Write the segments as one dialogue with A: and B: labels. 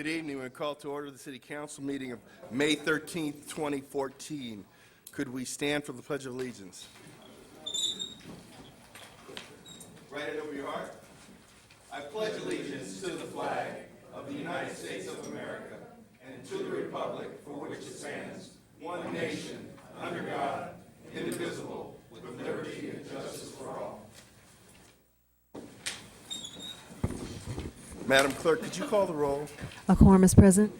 A: Good evening. We call to order the City Council meeting of May 13th, 2014. Could we stand for the Pledge of Allegiance? Right hand over your heart. I pledge allegiance to the flag of the United States of America and to the republic for which it stands, one nation, under God, indivisible, with liberty and justice for all. Madam Clerk, could you call the roll?
B: A quorum is present.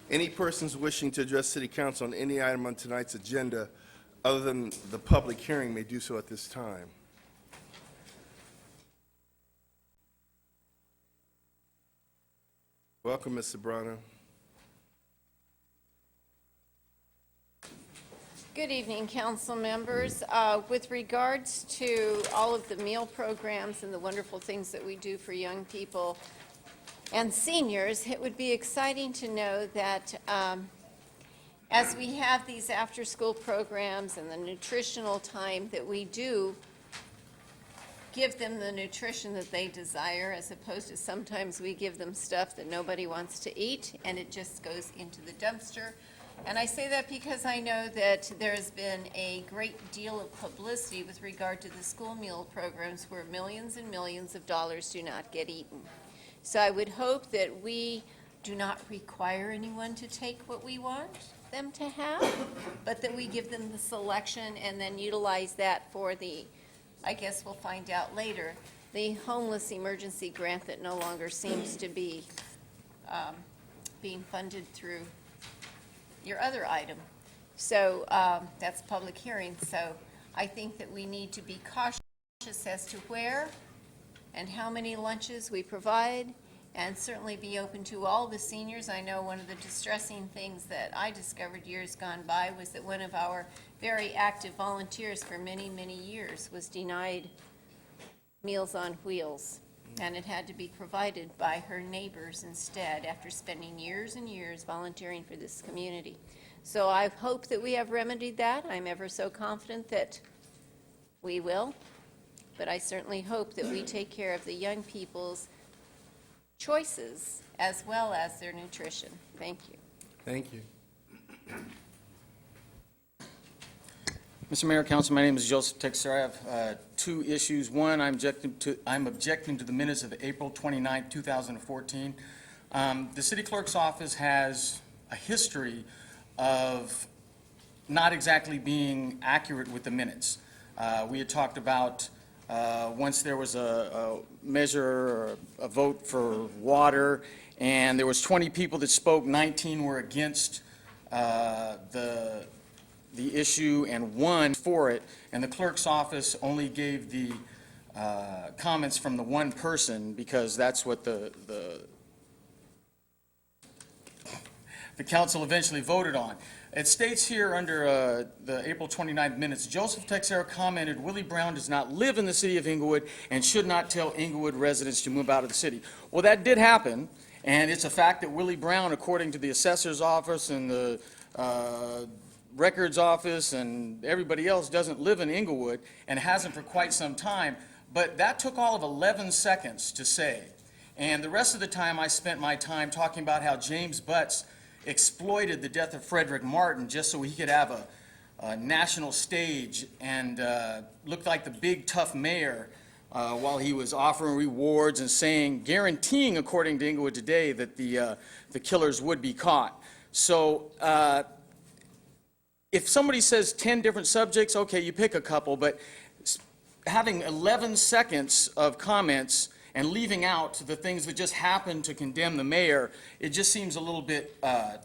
A: Any persons wishing to address City Council on any item on tonight's agenda other than the public hearing may do so at this time. Welcome, Ms. Sobrano.
C: Good evening, council members. With regards to all of the meal programs and the wonderful things that we do for young people and seniors, it would be exciting to know that as we have these after-school programs and the nutritional time, that we do give them the nutrition that they desire, as opposed to sometimes we give them stuff that nobody wants to eat and it just goes into the dumpster. And I say that because I know that there's been a great deal of publicity with regard to the school meal programs where millions and millions of dollars do not get eaten. So I would hope that we do not require anyone to take what we want them to have, but that we give them the selection and then utilize that for the, I guess we'll find out later, the homeless emergency grant that no longer seems to be being funded through your other item. So that's public hearing. So I think that we need to be cautious as to where and how many lunches we provide, and certainly be open to all the seniors. I know one of the distressing things that I discovered years gone by was that one of our very active volunteers for many, many years was denied Meals on Wheels, and it had to be provided by her neighbors instead after spending years and years volunteering for this community. So I hope that we have remedied that. I'm ever so confident that we will, but I certainly hope that we take care of the young people's choices as well as their nutrition. Thank you.
A: Thank you.
D: Mr. Mayor, Council, my name is Joseph Texera. I have two issues. One, I'm objecting to the minutes of April 29, 2014. The City Clerk's office has a history of not exactly being accurate with the minutes. We had talked about once there was a measure or a vote for water, and there was 20 people that spoke, 19 were against the issue and one for it, and the clerk's office only gave the comments from the one person because that's what the council eventually voted on. It states here under the April 29th minutes, Joseph Texera commented, Willie Brown does not live in the city of Inglewood and should not tell Inglewood residents to move out of the city. Well, that did happen, and it's a fact that Willie Brown, according to the assessor's office and the records office and everybody else, doesn't live in Inglewood and hasn't for quite some time, but that took all of 11 seconds to say. And the rest of the time I spent my time talking about how James Butts exploited the death of Frederick Martin just so he could have a national stage and looked like the big tough mayor while he was offering rewards and saying, guaranteeing, according to Inglewood Today, that the killers would be caught. So if somebody says 10 different subjects, okay, you pick a couple, but having 11 seconds of comments and leaving out the things that just happen to condemn the mayor, it just seems a little bit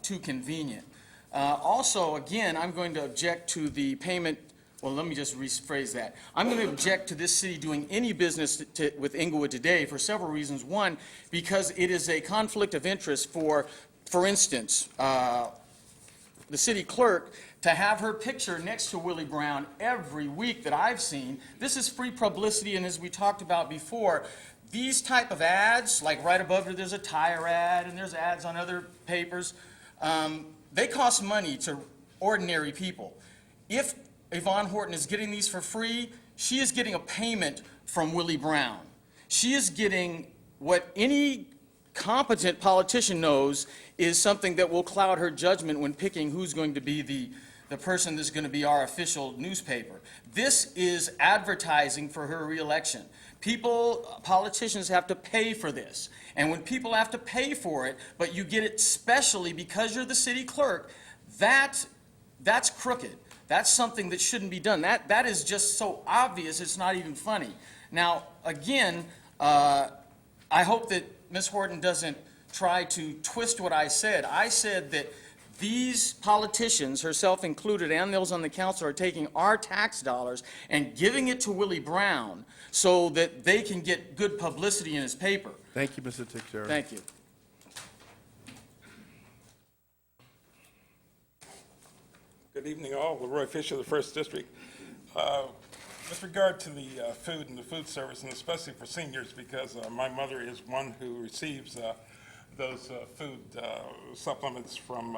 D: too convenient. Also, again, I'm going to object to the payment. Well, let me just rephrase that. I'm going to object to this city doing any business with Inglewood Today for several reasons. One, because it is a conflict of interest for instance, the city clerk to have her picture next to Willie Brown every week that I've seen. This is free publicity, and as we talked about before, these type of ads, like right above her, there's a tire ad, and there's ads on other papers. They cost money to ordinary people. If Yvonne Horton is getting these for free, she is getting a payment from Willie Brown. She is getting what any competent politician knows is something that will cloud her judgment when picking who's going to be the person that's going to be our official newspaper. This is advertising for her reelection. Politicians have to pay for this. And when people have to pay for it, but you get it specially because you're the city clerk, that's crooked. That's something that shouldn't be done. That is just so obvious, it's not even funny. Now, again, I hope that Ms. Horton doesn't try to twist what I said. I said that these politicians, herself included, and those on the council, are taking our tax dollars and giving it to Willie Brown so that they can get good publicity in his paper.
B: Thank you, Mr. Teixeira.
D: Thank you.
E: Good evening, all. Leroy Fisher, the First District. With regard to the food and the food service, and especially for seniors, because my mother is one who receives those food supplements from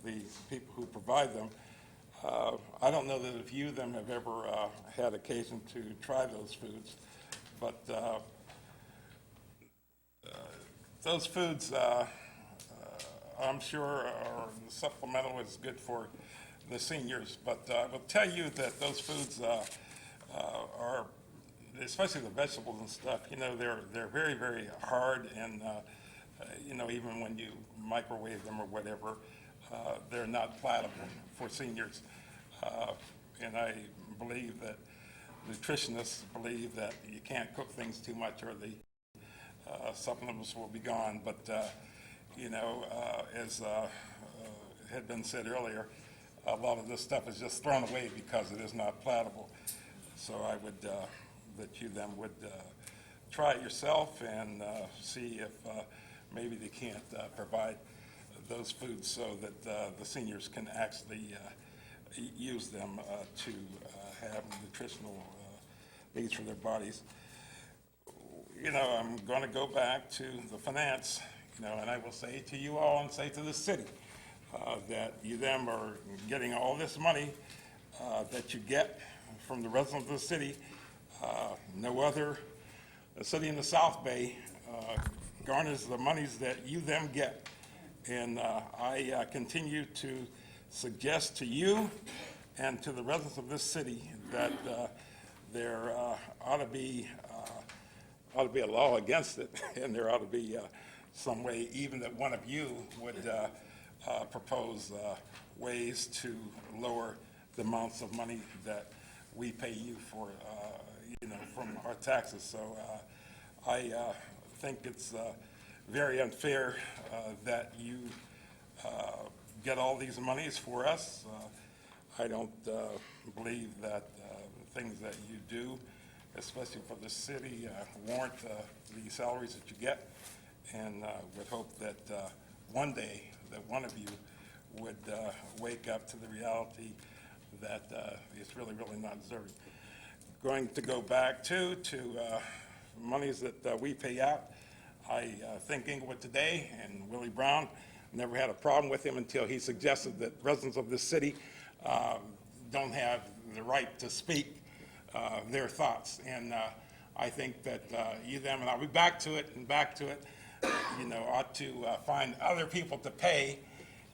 E: the people who provide them. I don't know that a few of them have ever had occasion to try those foods, but those foods, I'm sure, are supplemental is good for the seniors. But I will tell you that those foods are, especially the vegetables and stuff, you know, they're very, very hard, and you know, even when you microwave them or whatever, they're not palatable for seniors. And I believe that nutritionists believe that you can't cook things too much or the supplements will be gone. But you know, as had been said earlier, a lot of this stuff is just thrown away because it is not palatable. So I would, that you then would try it yourself and see if maybe they can't provide those foods so that the seniors can actually use them to have nutritional needs for their bodies. You know, I'm going to go back to the finance, you know, and I will say to you all and say to the city that you them are getting all this money that you get from the residents of the city. No other city in the South Bay garners the monies that you them get. And I continue to suggest to you and to the residents of this city that there ought to be a law against it, and there ought to be some way even that one of you would propose ways to lower the amounts of money that we pay you for, you know, from our taxes. So I think it's very unfair that you get all these monies for us. I don't believe that things that you do, especially for the city, warrant the salaries that you get, and would hope that one day that one of you would wake up to the reality that it's really, really not deserving. Going to go back to monies that we pay out. I think Inglewood today and Willie Brown, never had a problem with him until he suggested that residents of this city don't have the right to speak their thoughts. And I think that you them, and I'll be back to it, you know, ought to find other people to pay,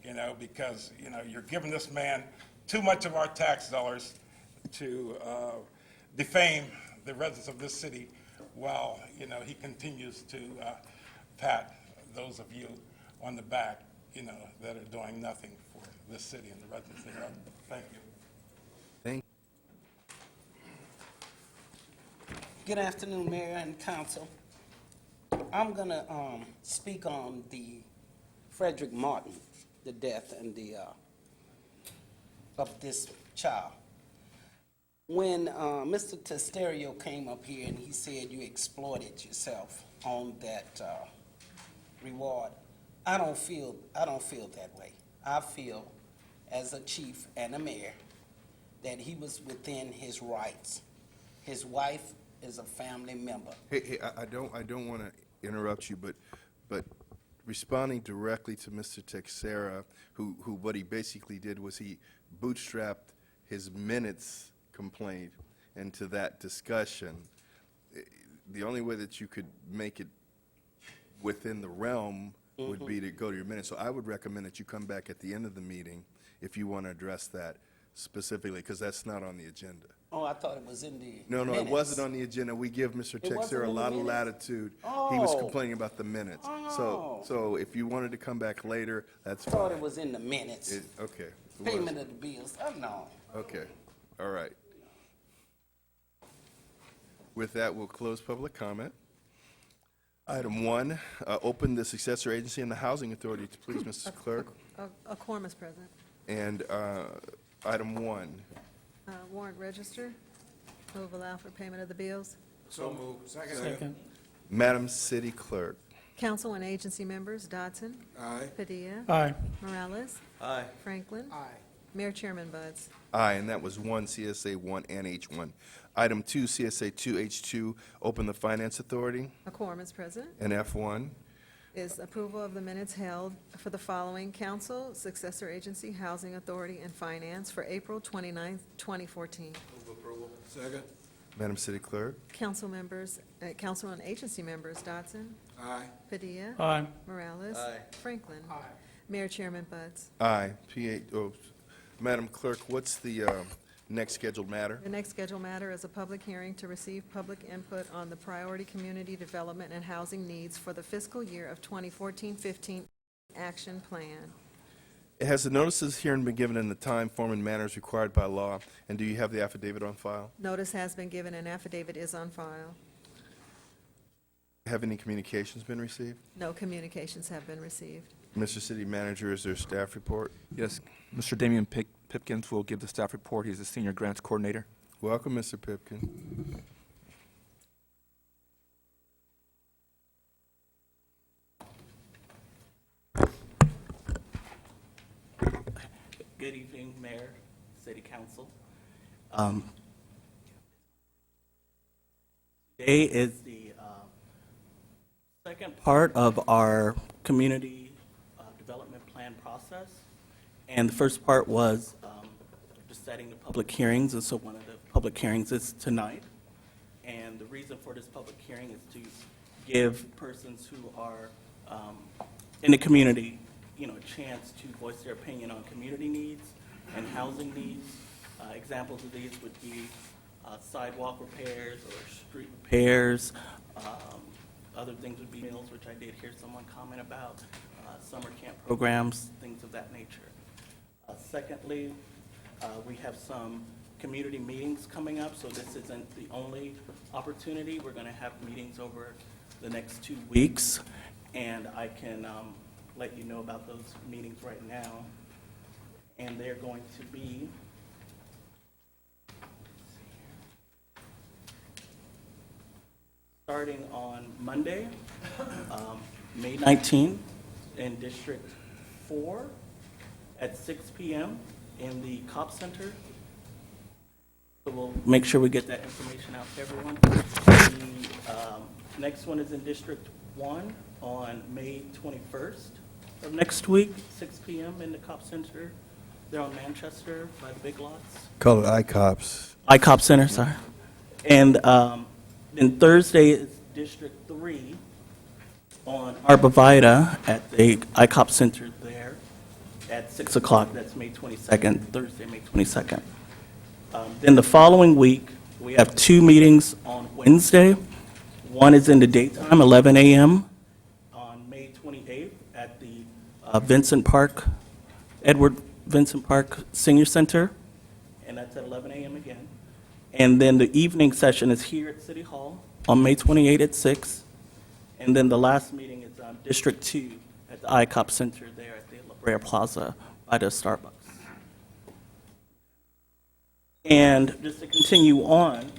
E: you know, because, you know, you're giving this man too much of our tax dollars to defame the residents of this city while, you know, he continues to pat those of you on the back, you know, that are doing nothing for this city and the residents thereof. Thank you.
B: Thank
F: Good afternoon, Mayor and Council. I'm going to speak on the Frederick Martin, the death and the of this child. When Mr. Testero came up here and he said you exploited yourself on that reward, I don't feel that way. I feel, as a chief and a mayor, that he was within his rights. His wife is a family member.
B: Hey, I don't want to interrupt you, but responding directly to Mr. Teixeira, who what he basically did was he bootstrapped his minutes complaint into that discussion. The only way that you could make it within the realm would be to go to your minutes. So I would recommend that you come back at the end of the meeting if you want to address that specifically, because that's not on the agenda.
F: Oh, I thought it was in the
B: No, it
F: minutes.
B: wasn't on the agenda. We give Mr.
F: It wasn't
B: Texera a
F: in the
B: lot of
F: minutes?
B: latitude. He was
F: Oh.
B: complaining about the minutes.
F: Oh.
B: So if you wanted to come back later, that's
F: I thought
B: fine.
F: it was in the minutes.
B: Okay. It was.
F: Payment of the bills. Oh, no.
B: Okay, all right. With that, we'll close public comment. Item 1, open the successor agency and the housing authority, please, Mrs. Clerk.
G: A quorum is present.
B: And item 1,
G: Warrant register. Move allow for payment of the bills.
B: Madam City Clerk.
G: Council and agency members, Dodson.
H: Aye.
G: Padilla.
H: Aye.
G: Morales.
H: Aye.
G: Franklin.
H: Aye.
G: Mayor Chairman Buds.
B: Aye, and that was 1, CSA 1 and H1. Item 2, CSA 2, H2, open the finance authority.
G: A quorum is present.
B: And F1,
G: Is approval of the minutes held for the following council, successor agency, housing authority, and finance for April 29th, 2014.
H: Second.
B: Madam City Clerk.
G: Council members, council and agency members, Dodson.
H: Aye.
G: Padilla.
H: Aye.
G: Morales.
H: Aye.
G: Franklin.
H: Aye.
G: Mayor Chairman Buds.
B: Aye. Madam Clerk, what's the next scheduled matter?
G: The next scheduled matter is a public hearing to receive public input on the priority community development and housing needs for the fiscal year of 2014-15 action plan.
B: Has the notices hearing been given in the time, form, and manners required by law? And do you have the affidavit on file?
G: Notice has been given and affidavit is on file.
B: Have any communications been received?
G: No communications have been received.
B: Mr. City Manager, is there a staff report?
I: Yes, Mr. Damian Pipkins will give the staff report. He's the Senior Grants Coordinator.
B: Welcome, Mr. Pipkin.
J: Good evening, Mayor, City Council. Today is the second part of our community development plan process. And the first part was just setting the public hearings, and so one of the public hearings is tonight. And the reason for this public hearing is to give persons who are in the community, a chance to voice their opinion on community needs and housing needs. Examples of these would be sidewalk repairs or street repairs. Other things would be meals, which I did hear someone comment about, summer camp programs, things of that nature. Secondly, we have some community meetings coming up, so this isn't the only opportunity. We're going to have meetings over the next 2 weeks, and I can let you know about those meetings right now. And they're going to be starting on Monday, May 19th, in District 4 at 6 p.m. in the COP Center. So we'll make sure we get that information out to everyone. The next one is in District 1 on May 21st of next week, 6 p.m. in the COP Center. They're on Manchester by the Big Lots.
B: Call it ICOPS.
J: ICOP Center, sorry. And then Thursday is District 3 on Arborvitae at the ICOP Center there at 6 o'clock. That's May 22nd, Thursday, May 22nd. Then the following week, we have 2 meetings on Wednesday. One is in the daytime, 11 a.m. on May 28th at the Edward Vincent Park Senior Center, and that's at 11 a.m. again. And then the evening session is here at City Hall on May 28th at 6. And then the last meeting is on District 2 at the ICOP Center there at the La Brea Plaza by the Starbucks. And just to continue on,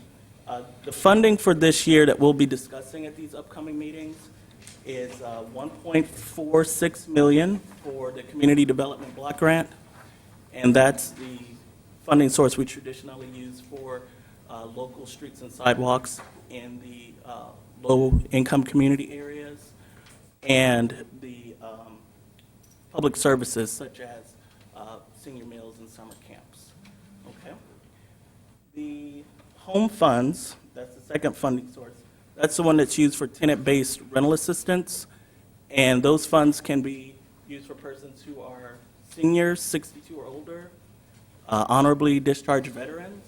J: the funding for this year that we'll be discussing at these upcoming meetings is $1.46 million for the Community Development Block Grant, and that's the funding source we traditionally use for local streets and sidewalks in the low-income community areas, and the public services such as senior meals and summer camps. Okay. The home funds, that's the second funding source. That's the one that's used for tenant-based rental assistance, And those funds can be used for persons who are seniors, 62 or older, honorably discharged veterans,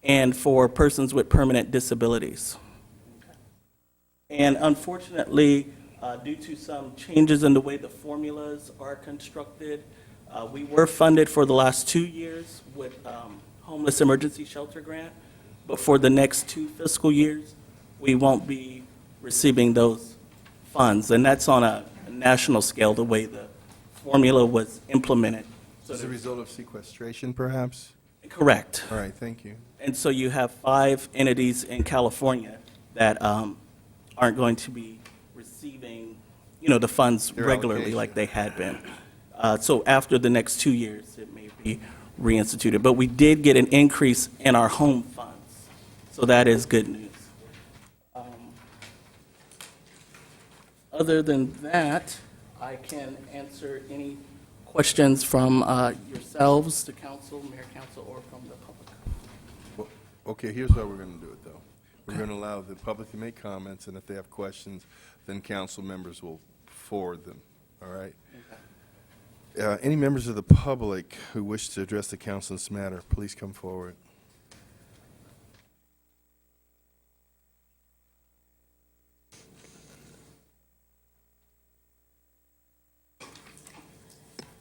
J: and for persons with permanent disabilities. And unfortunately, due to some changes in the way the formulas are constructed, we were funded for the last 2 years with Homeless Emergency Shelter Grant, but for the next 2 fiscal years, we won't be receiving those funds. And that's on a national scale, the way the formula was implemented. So
B: As a result of sequestration, perhaps?
J: correct.
B: All right, thank you.
J: And so you have 5 entities in California that aren't going to be receiving, the funds
B: Their
J: regularly
B: allocation.
J: like they had been. So after the next 2 years, it may be reinstituted. But we did get an increase in our home funds, so that is good news. Other than that, I can answer any questions from yourselves, the council, mayor, council, or from the public.
B: Well, okay, here's how we're going to do it, though. We're going to allow the public to make comments, and if they have questions, then council members will forward them, all right? Any members of the public who wish to address the council in this matter, please come forward.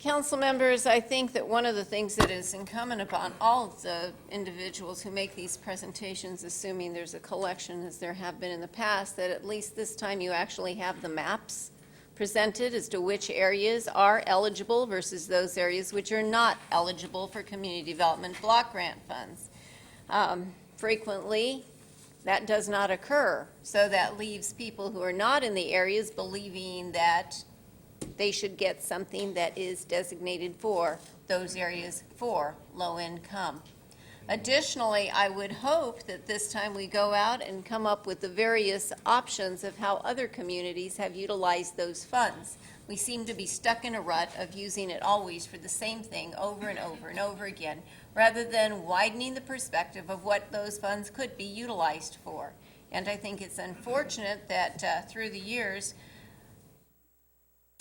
C: Council members, I think that one of the things that is incumbent upon all of the individuals who make these presentations, assuming there's a collection as there have been in the past, that at least this time you actually have the maps presented as to which areas are eligible versus those areas which are not eligible for community development block grant funds. Frequently, that does not occur, so that leaves people who are not in the areas believing that they should get something that is designated for those areas for low income. Additionally, I would hope that this time we go out and come up with the various options of how other communities have utilized those funds. We seem to be stuck in a rut of using it always for the same thing over and over and over again, rather than widening the perspective of what those funds could be utilized for. And I think it's unfortunate that through the years,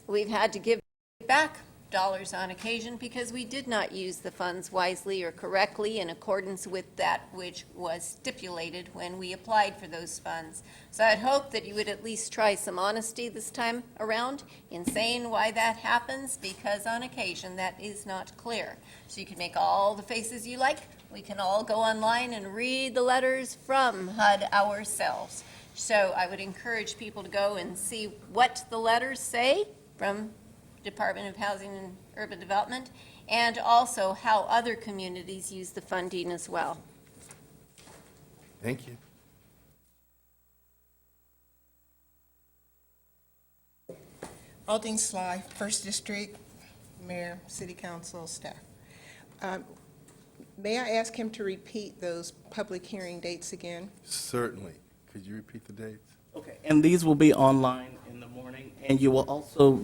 C: we've had to give back dollars on occasion because we did not use the funds wisely or correctly in accordance with that which was stipulated when we applied for those funds. So I'd hope that you would at least try some honesty this time around in saying why that happens, because on occasion that is not clear. So you can make all the faces you like. We can all go online and read the letters from HUD ourselves. So I would encourage people to go and see what the letters say from Department of Housing and Urban Development, and also how other communities use the funding as well.
B: Thank you.
H: Aldine Sly, First District, Mayor, City Council, staff. May I ask him to repeat those public hearing dates again?
B: Certainly. Could you repeat the dates?
J: Okay, and these will be online in the morning, and you will also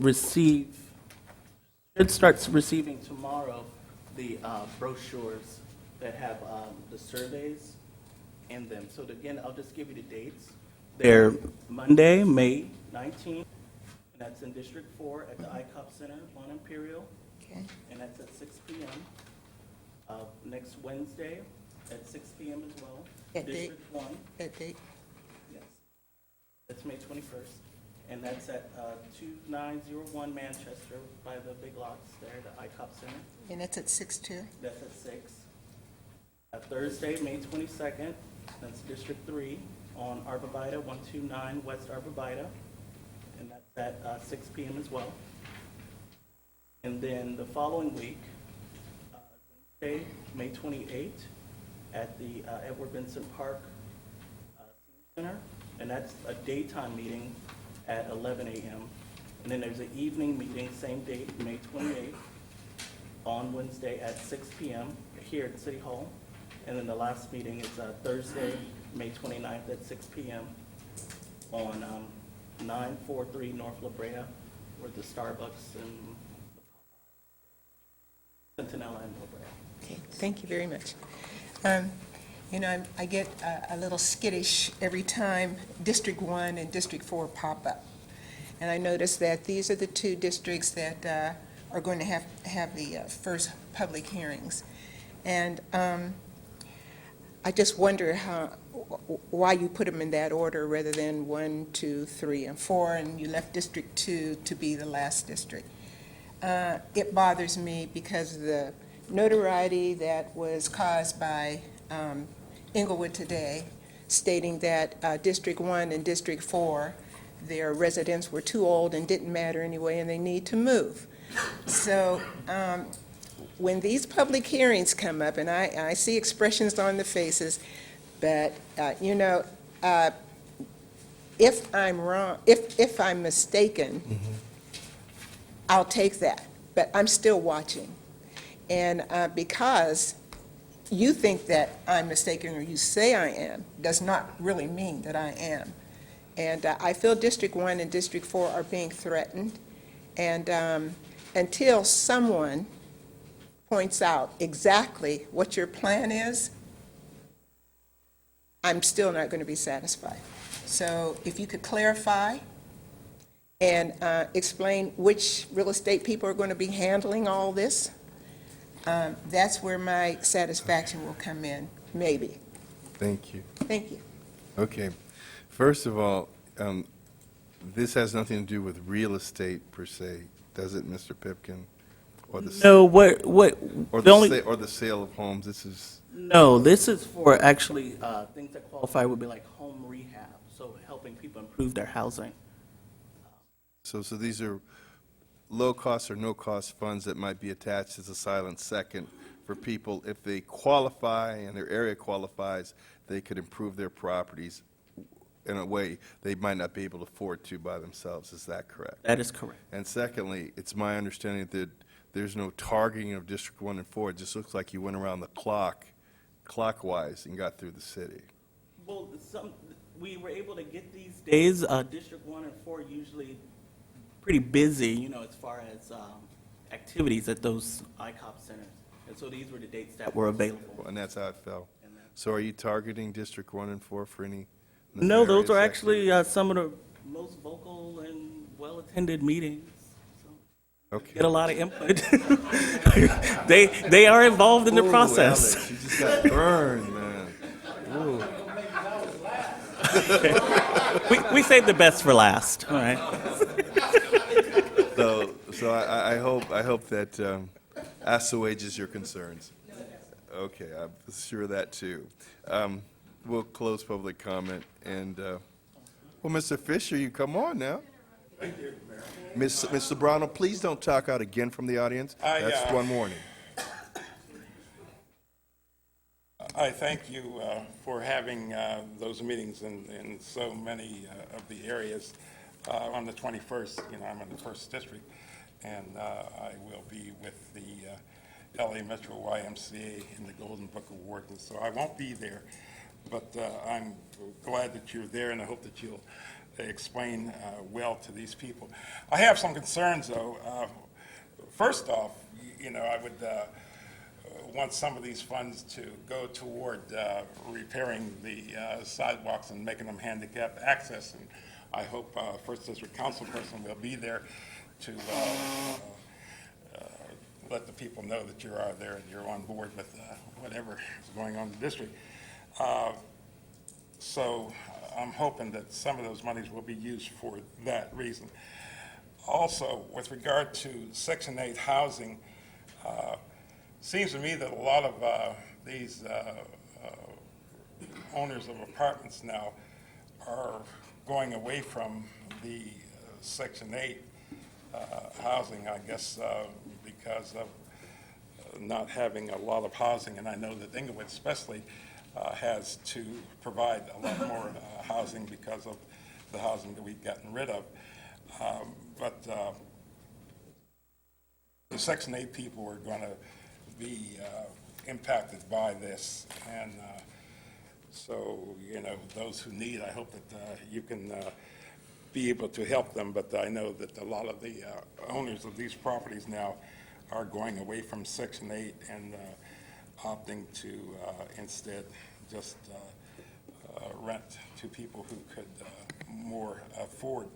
J: should start receiving tomorrow the brochures that have the surveys in them. So again, I'll just give you the dates. They're Monday, May 19th, and that's in District 4 at the ICOP Center on Imperial,
H: Okay.
J: and that's at 6 p.m. Next Wednesday at 6 p.m. as well.
H: That date?
J: District 1.
H: That date?
J: Yes. That's May 21st, and that's at 2901 Manchester by the big lots there, the ICOP Center.
H: And that's at 6/2?
J: That's at 6. Thursday, May 22nd, that's District 3 on Arborvitae, 129 West Arborvitae, and that's at 6 p.m. as well. And then the following week, Wednesday, May 28th, at the Edward Vincent Park Center, and that's a daytime meeting at 11 a.m. And then there's an evening meeting, same date, May 28th, on Wednesday at 6 p.m. here at City Hall. And then the last meeting is Thursday, May 29th at 6 p.m. on 943 North La Brea, where the Starbucks and Centinela and La Brea.
H: Okay, thank you very much. I get a little skittish every time District 1 and District 4 pop up. And I noticed that these are the two districts that are going to have the first public hearings. And I just wonder why you put them in that order rather than 1, 2, 3, and 4, and you left District 2 to be the last district. It bothers me because of the notoriety that was caused by Inglewood today, stating that District 1 and District 4, their residents were too old and didn't matter anyway, and they need to move. So when these public hearings come up, and I see expressions on the faces, but, if I'm wrong, if I'm mistaken, I'll take that, but I'm still watching. And because you think that I'm mistaken or you say I am, does not really mean that I am. And I feel District 1 and District 4 are being threatened. And until someone points out exactly what your plan is, I'm still not going to be satisfied. So if you could clarify and explain which real estate people are going to be handling all this, that's where my satisfaction will come in, maybe.
B: Thank you.
H: Thank you.
B: Okay. First of all, this has nothing to do with real estate per se, does it, Mr. Pipkin? Or the
J: No,
B: or
J: the only,
B: or the sale of homes. This is
J: no, this is for actually things that qualify would be like home rehab, so helping people improve their housing.
B: so these are low-cost or no-cost funds that might be attached as a silent second for people. If they qualify and their area qualifies, they could improve their properties in a way they might not be able to afford to by themselves. Is that correct?
J: That is correct.
B: And secondly, it's my understanding that there's no targeting of District 1 and 4. It just looks like you went around the clockwise, and got through the city.
J: Well, we were able to get these days, District 1 and 4 usually pretty busy, as far as activities at those ICOP centers. And so these were the dates that were available.
B: And that's how it fell. So are you targeting District 1 and 4 for any
J: No, those are
B: nefarious
J: actually some of the most vocal and well-attended meetings. So
B: Okay.
J: get a lot of input. They are involved in the
B: Ooh,
J: process.
B: Alex, you just got burned, man. Ooh.
J: We saved the best for last, all right?
B: So I hope that assuages your concerns. Okay, I'm sure of that too. We'll close public comment, and well, Mr. Fisher, you come on now.
E: Thank you, Mayor.
B: Ms. Sobrano, please don't talk out again from the audience. That's one warning.
E: I thank you for having those meetings in so many of the areas. On the 21st, I'm in the 1st District, and I will be with the LA Metro YMCA in the Golden Book Award, and so I won't be there, but I'm glad that you're there, and I hope that you'll explain well to these people. I have some concerns, though. First off, I would want some of these funds to go toward repairing the sidewalks and making them handicap access, and I hope First District Councilperson will be there to let the people know that you are there and you're on board with whatever is going on in the district. So I'm hoping that some of those monies will be used for that reason. Also, with regard to Section 8 housing, seems to me that a lot of these owners of apartments now are going away from the Section 8 housing, I guess, because of not having a lot of housing. And I know that Inglewood especially has to provide a lot more housing because of the housing that we've gotten rid of. But the Section 8 people are going to be impacted by this. And so, those who need, I hope that you can be able to help them. But I know that a lot of the owners of these properties now are going away from Section 8 and opting to instead just rent to people who could more afford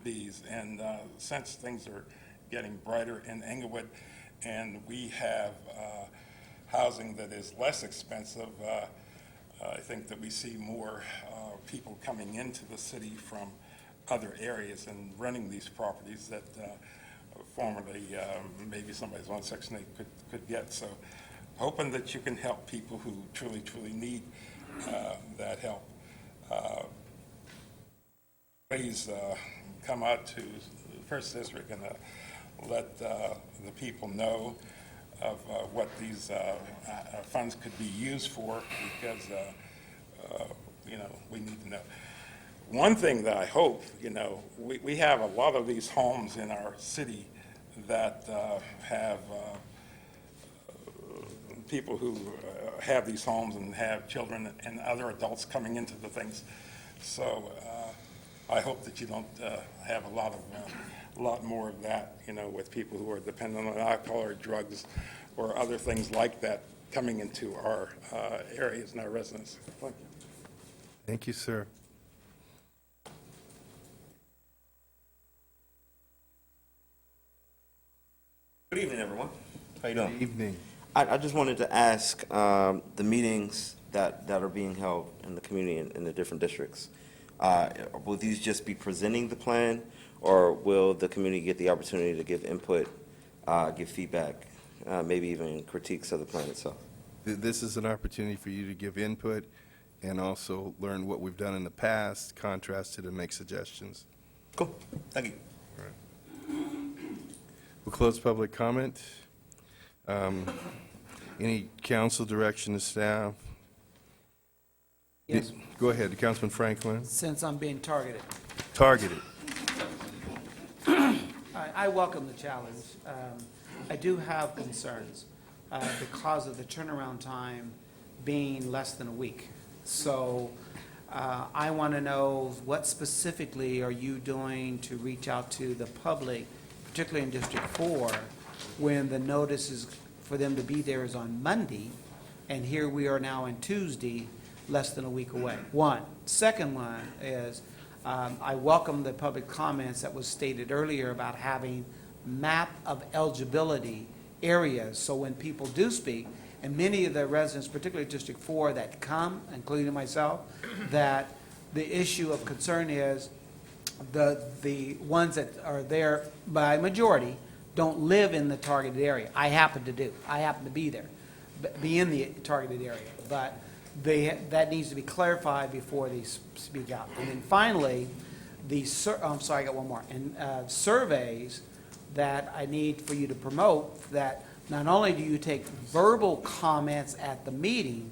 E: these. And since things are getting brighter in Inglewood and we have housing that is less expensive, I think that we see more people coming into the city from other areas and renting these properties that formerly maybe somebody's on Section 8 could get. So hoping that you can help people who truly, truly need that help. Please come out to the First District and let the people know of what these funds could be used for, because we need to know. One thing that I hope, we have a lot of these homes in our city that have people who have these homes and have children and other adults coming into the things. So I hope that you don't have a lot more of that, with people who are dependent on alcohol or drugs or other things like that coming into our areas and our residences. Thank you.
B: Thank you, sir.
K: Good evening, everyone. How you doing?
B: Good evening.
K: I just wanted to ask, the meetings that are being held in the community in the different districts, will these just be presenting the plan, or will the community get the opportunity to give input, give feedback, maybe even critiques of the plan itself?
B: This is an opportunity for you to give input and also learn what we've done in the past, contrast it, and make suggestions.
K: Cool. Thank you.
B: We'll close public comment. Any council direction to staff?
L: Yes.
B: Go ahead, Councilman Franklin.
L: Since I'm being targeted.
B: Targeted.
L: I welcome the challenge. I do have concerns because of the turnaround time being less than a week. So I want to know what specifically are you doing to reach out to the public, particularly in District 4, when the notice is for them to be there is on Monday, and here we are now on Tuesday, less than a week away. One. Second one is, I welcome the public comments that was stated earlier about having map of eligibility areas, so when people do speak, and many of the residents, particularly District 4, that come, including myself, that the issue of concern is the ones that are there by majority don't live in the targeted area. I happen to do. I happen to be there, be in the targeted area. But that needs to be clarified before they speak out. And then finally, I'm sorry, I got one more. And surveys that I need for you to promote, that not only do you take verbal comments at the meeting,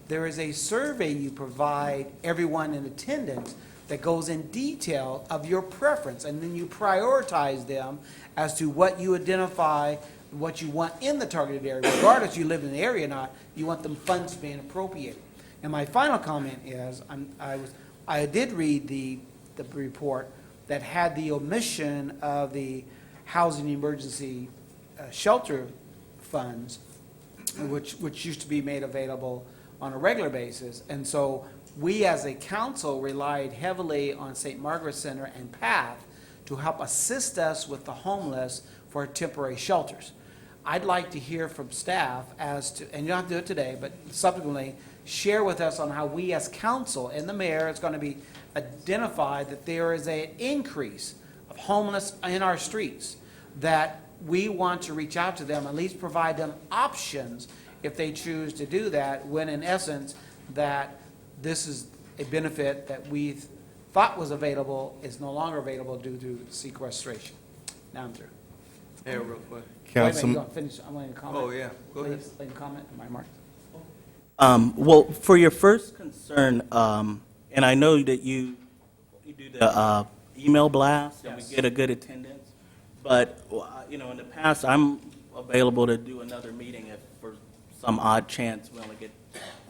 L: there is a survey you provide everyone in attendance that goes in detail of your preference, and then you prioritize them as to what you identify, what you want in the targeted area. Regardless if you live in the area or not, you want them funds being appropriated. And my final comment is, I did read the report that had the omission of the housing emergency shelter funds, which used to be made available on a regular basis. And so we as a council relied heavily on St. Margaret Center and PATH to help assist us with the homeless for temporary shelters. I'd like to hear from staff as to, and you don't have to do it today, but subsequently, share with us on how we as council and the mayor is going to be identified that there is an increase of homeless in our streets, that we want to reach out to them, at least provide them options if they choose to do that, when in essence that this is a benefit that we thought was available is no longer available due to sequestration. Now I'm through.
M: Hey, real quick.
B: Council.
L: Wait a minute, finish. I want to comment.
M: Oh, yeah. Go ahead.
L: Please, let me comment. Am I marked?
J: Well, for your first concern, and I know that you do the email blast, and we
L: Yes.
J: get a good attendance, but, in the past, I'm available to do another meeting if for some odd chance we only get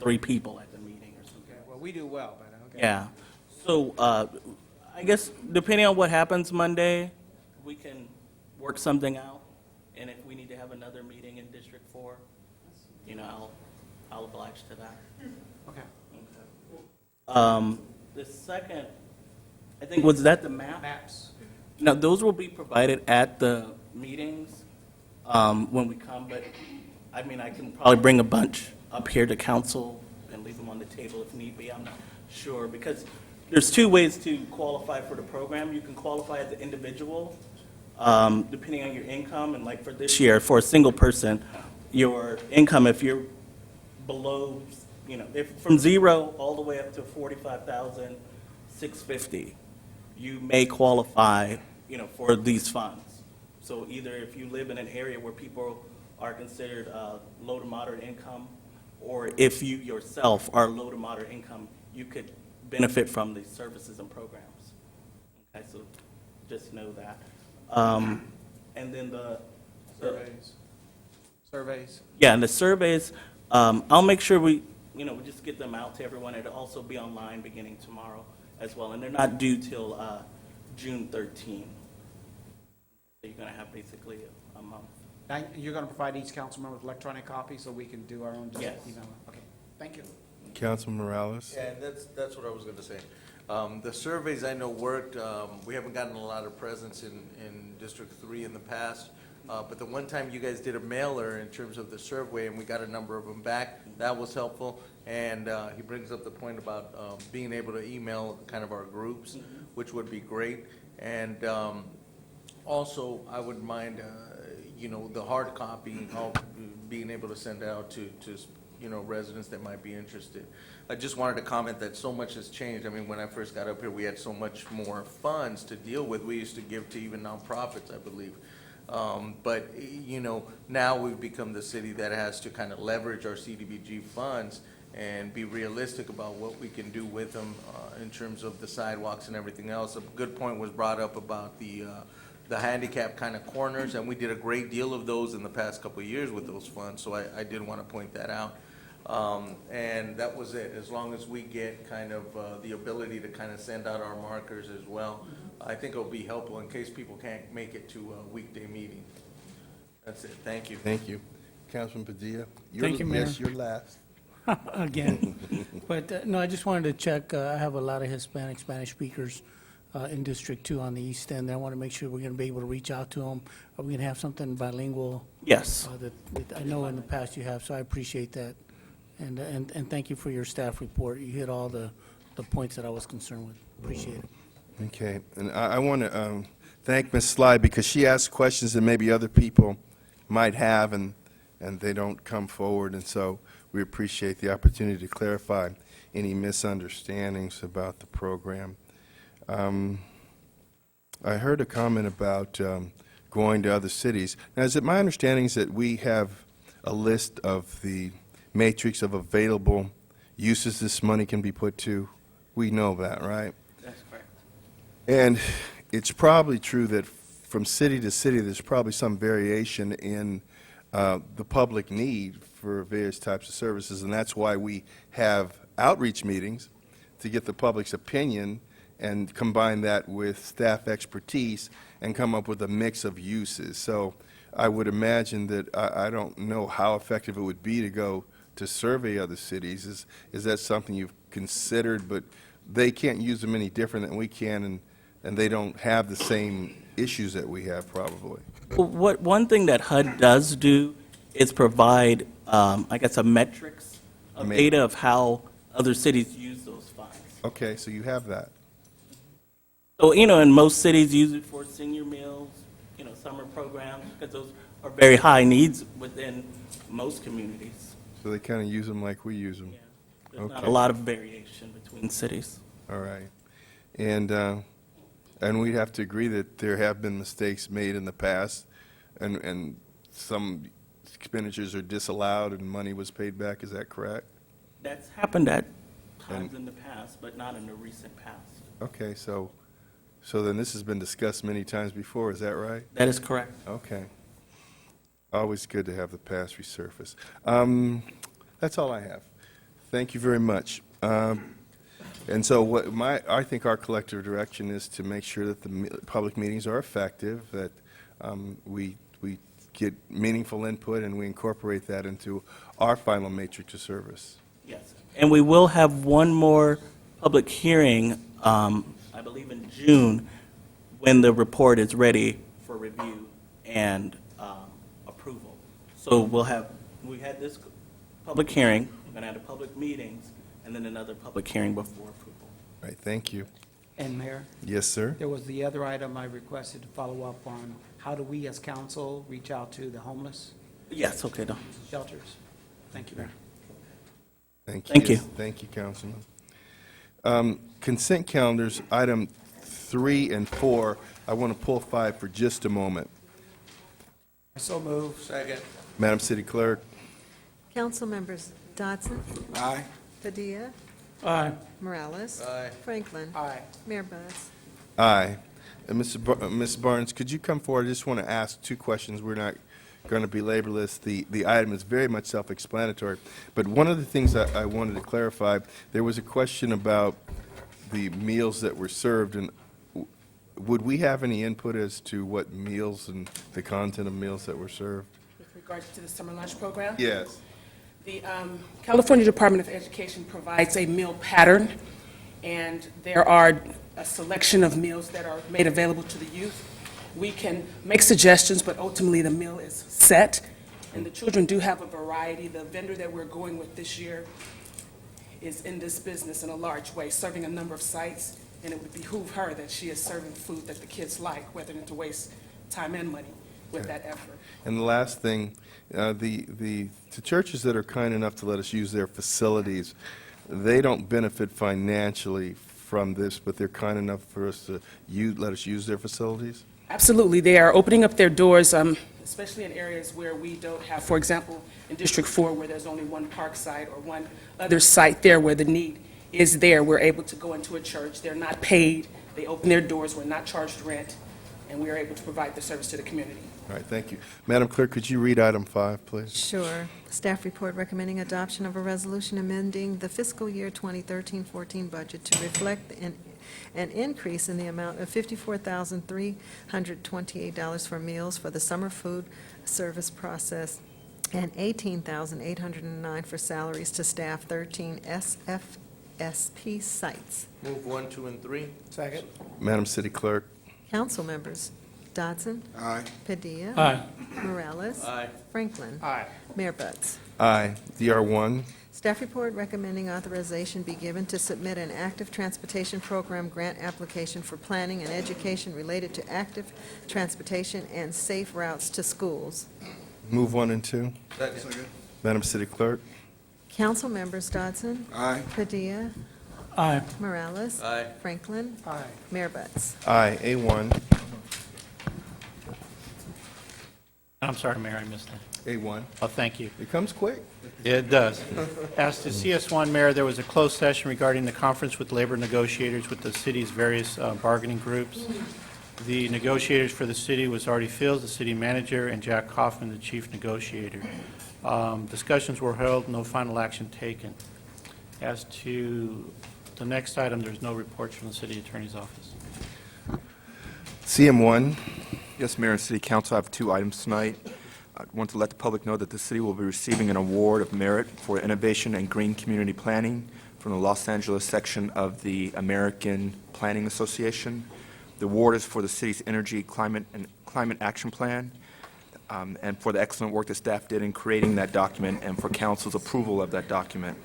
J: 3 people at the meeting or something.
L: Okay, well, we do well, but okay.
J: Yeah. So I guess depending on what happens Monday, we can work something out. And if we need to have another meeting in District 4, I'll oblige to that.
L: Okay.
J: The second, I think, was that the map?
L: Maps.
J: Now, those will be provided at the meetings when we come, but, I mean, I can probably bring a bunch up here to council and leave them on the table if need be. I'm not sure, because there's two ways to qualify for the program. You can qualify as an individual, depending on your income, and like for this year, for a single person, your income, if you're below, if from 0 all the way up to 45,650, you may qualify, for these funds. So either if you live in an area where people are considered low to moderate income, or if you yourself are low to moderate income, you could benefit from these services and programs. Okay, so just know that. And then
L: Surveys.
J: yeah, and the surveys, I'll make sure we just get them out to everyone. It'll also be online beginning tomorrow as well, and they're not due till June 13. So you're going to have basically a month.
L: Now, you're going to provide each council member with electronic copies so we can do our own?
J: Yes.
L: Okay, thank you.
B: Councilman Morales?
M: Yeah, and that's what I was going to say. The surveys I know worked. We haven't gotten a lot of presence in District 3 in the past. But the one time you guys did a mailer in terms of the survey, and we got a number of them back, that was helpful. And he brings up the point about being able to email kind of our groups, which would be great. And also, I wouldn't mind, the hard copy, being able to send out to residents that might be interested. I just wanted to comment that so much has changed. I mean, when I first got up here, we had so much more funds to deal with. We used to give to even nonprofits, I believe. But, now we've become the city that has to kind of leverage our CDBG funds and be realistic about what we can do with them in terms of the sidewalks and everything else. A good point was brought up about the handicap kind of corners, and we did a great deal of those in the past couple of years with those funds, so I did want to point that out. And that was it. As long as we get kind of the ability to kind of send out our markers as well, I think it'll be helpful in case people can't make it to a weekday meeting. That's it. Thank you.
B: Thank you. Councilman Padilla?
N: Thank you, Mayor.
B: Yes, you're last.
N: Again. But, no, I just wanted to check, I have a lot of Hispanic, Spanish speakers in District 2 on the east end. I want to make sure we're going to be able to reach out to them. Are we going to have something bilingual?
J: Yes.
N: That I know in the past you have, so I appreciate that. And thank you for your staff report. You hit all the points that I was concerned with. Appreciate it.
B: Okay, and I want to thank Ms. Sly because she asked questions that maybe other people might have, and they don't come forward, and so we appreciate the opportunity to clarify any misunderstandings about the program. I heard a comment about going to other cities. Now, is it my understanding is that we have a list of the matrix of available uses this money can be put to? We know that, right?
J: That's correct.
B: And it's probably true that from city to city, there's probably some variation in the public need for various types of services, and that's why we have outreach meetings to get the public's opinion and combine that with staff expertise and come up with a mix of uses. So I would imagine that I don't know how effective it would be to go to survey other cities. Is that something you've considered? But they can't use them any different than we can, and they don't have the same issues that we have probably.
J: Well, one thing that HUD does do is provide, I guess, a metrics of data of how other cities use those funds.
B: Okay, so you have that.
J: So, and most cities use it for senior meals, summer programs, because those are very high needs within most communities.
B: So they kind of use them like we use them.
J: Yeah. There's not
B: Okay.
J: a lot of variation between cities.
B: All right. And we'd have to agree that there have been mistakes made in the past, and some expenditures are disallowed and money was paid back. Is that correct?
J: That's happened at times in the past, but not in the recent past.
B: Okay, so then this has been discussed many times before, is that right?
J: That is correct.
B: Okay. Always good to have the past resurface. That's all I have. Thank you very much. And so I think our collective direction is to make sure that the public meetings are effective, that we get meaningful input, and we incorporate that into our final matrix of service.
J: Yes. And we will have one more public hearing, I believe in June, when the report is ready for review and approval. So we had this public hearing, we're going to have the public meetings, and then another public hearing before approval.
B: All right, thank you.
L: And Mayor,
B: Yes, sir?
L: there was the other item I requested to follow up on. How do we as council reach out to the homeless
J: Yes, okay, no.
L: shelters? Thank you, Mayor.
J: Thank you.
B: Thank you, Councilman. Consent calendars, item 3 and 4. I want to pull 5 for just a moment.
L: So move.
M: Second.
B: Madam City Clerk?
G: Council members Dodson,
B: Aye.
G: Padilla,
N: Aye.
G: Morales.
M: Aye.
G: Franklin.
L: Aye.
G: Mayor Buds.
B: Aye. And Ms. Barnes, could you come forward? I just want to ask 2 questions. We're not going to belabor this. The item is very much self-explanatory. But one of the things I wanted to clarify, there was a question about the meals that were served, and would we have any input as to what meals and the content of meals that were served?
O: With regards to the summer lunch program?
B: Yes.
O: The California Department of Education provides a meal pattern, and there are a selection of meals that are made available to the youth. We can make suggestions, but ultimately the meal is set, and the children do have a variety. The vendor that we're going with this year is in this business in a large way, serving a number of sites, and it would behoove her that she is serving food that the kids like, rather than to waste time and money with that effort.
B: And the last thing, the churches that are kind enough to let us use their facilities, they don't benefit financially from this, but they're kind enough for us to let us use their facilities?
O: Absolutely. They are opening up their doors, especially in areas where we don't have, for example, in District 4, where there's only one park site or one other site there where the need is there. We're able to go into a church. They're not paid. They open their doors. We're not charged rent, and we are able to provide the service to the community.
B: All right, thank you. Madam Clerk, could you read item 5, please?
G: Sure. Staff report recommending adoption of a resolution amending the fiscal year 2013-14 budget to reflect an increase in the amount of $54,328 for meals for the summer food service process and $18,809 for salaries to staff 13 SFSP sites.
M: Move 1, 2, and 3.
L: Second.
B: Madam City Clerk?
G: Council members Dodson,
B: Aye.
G: Padilla.
N: Aye.
G: Morales.
M: Aye.
G: Franklin.
L: Aye.
G: Mayor Buds.
B: Aye. DR1?
G: Staff report recommending authorization be given to submit an active transportation program grant application for planning and education related to active transportation and safe routes to schools.
B: Move 1 and 2.
M: Second.
B: Madam City Clerk?
G: Council members Dodson,
B: Aye.
G: Padilla,
N: Aye.
G: Morales.
M: Aye.
G: Franklin.
L: Aye.
G: Mayor Buds.
B: Aye. A1?
P: I'm sorry, Mayor, I missed that.
B: A1.
P: Oh, thank you.
B: It comes quick.
P: It does. As to CS1, Mayor, there was a closed session regarding the conference with labor negotiators with the city's various bargaining groups. The negotiators for the city was Artie Fields, the city manager, and Jack Kaufman, the chief negotiator. Discussions were held, no final action taken. As to the next item, there's no reports from the city attorney's office.
B: CM1?
I: Yes, Mayor and City Council, I have 2 items tonight. I want to let the public know that the city will be receiving an award of merit for innovation and green community planning from the Los Angeles section of the American Planning Association. The award is for the city's energy, climate action plan, and for the excellent work the staff did in creating that document and for council's approval of that document.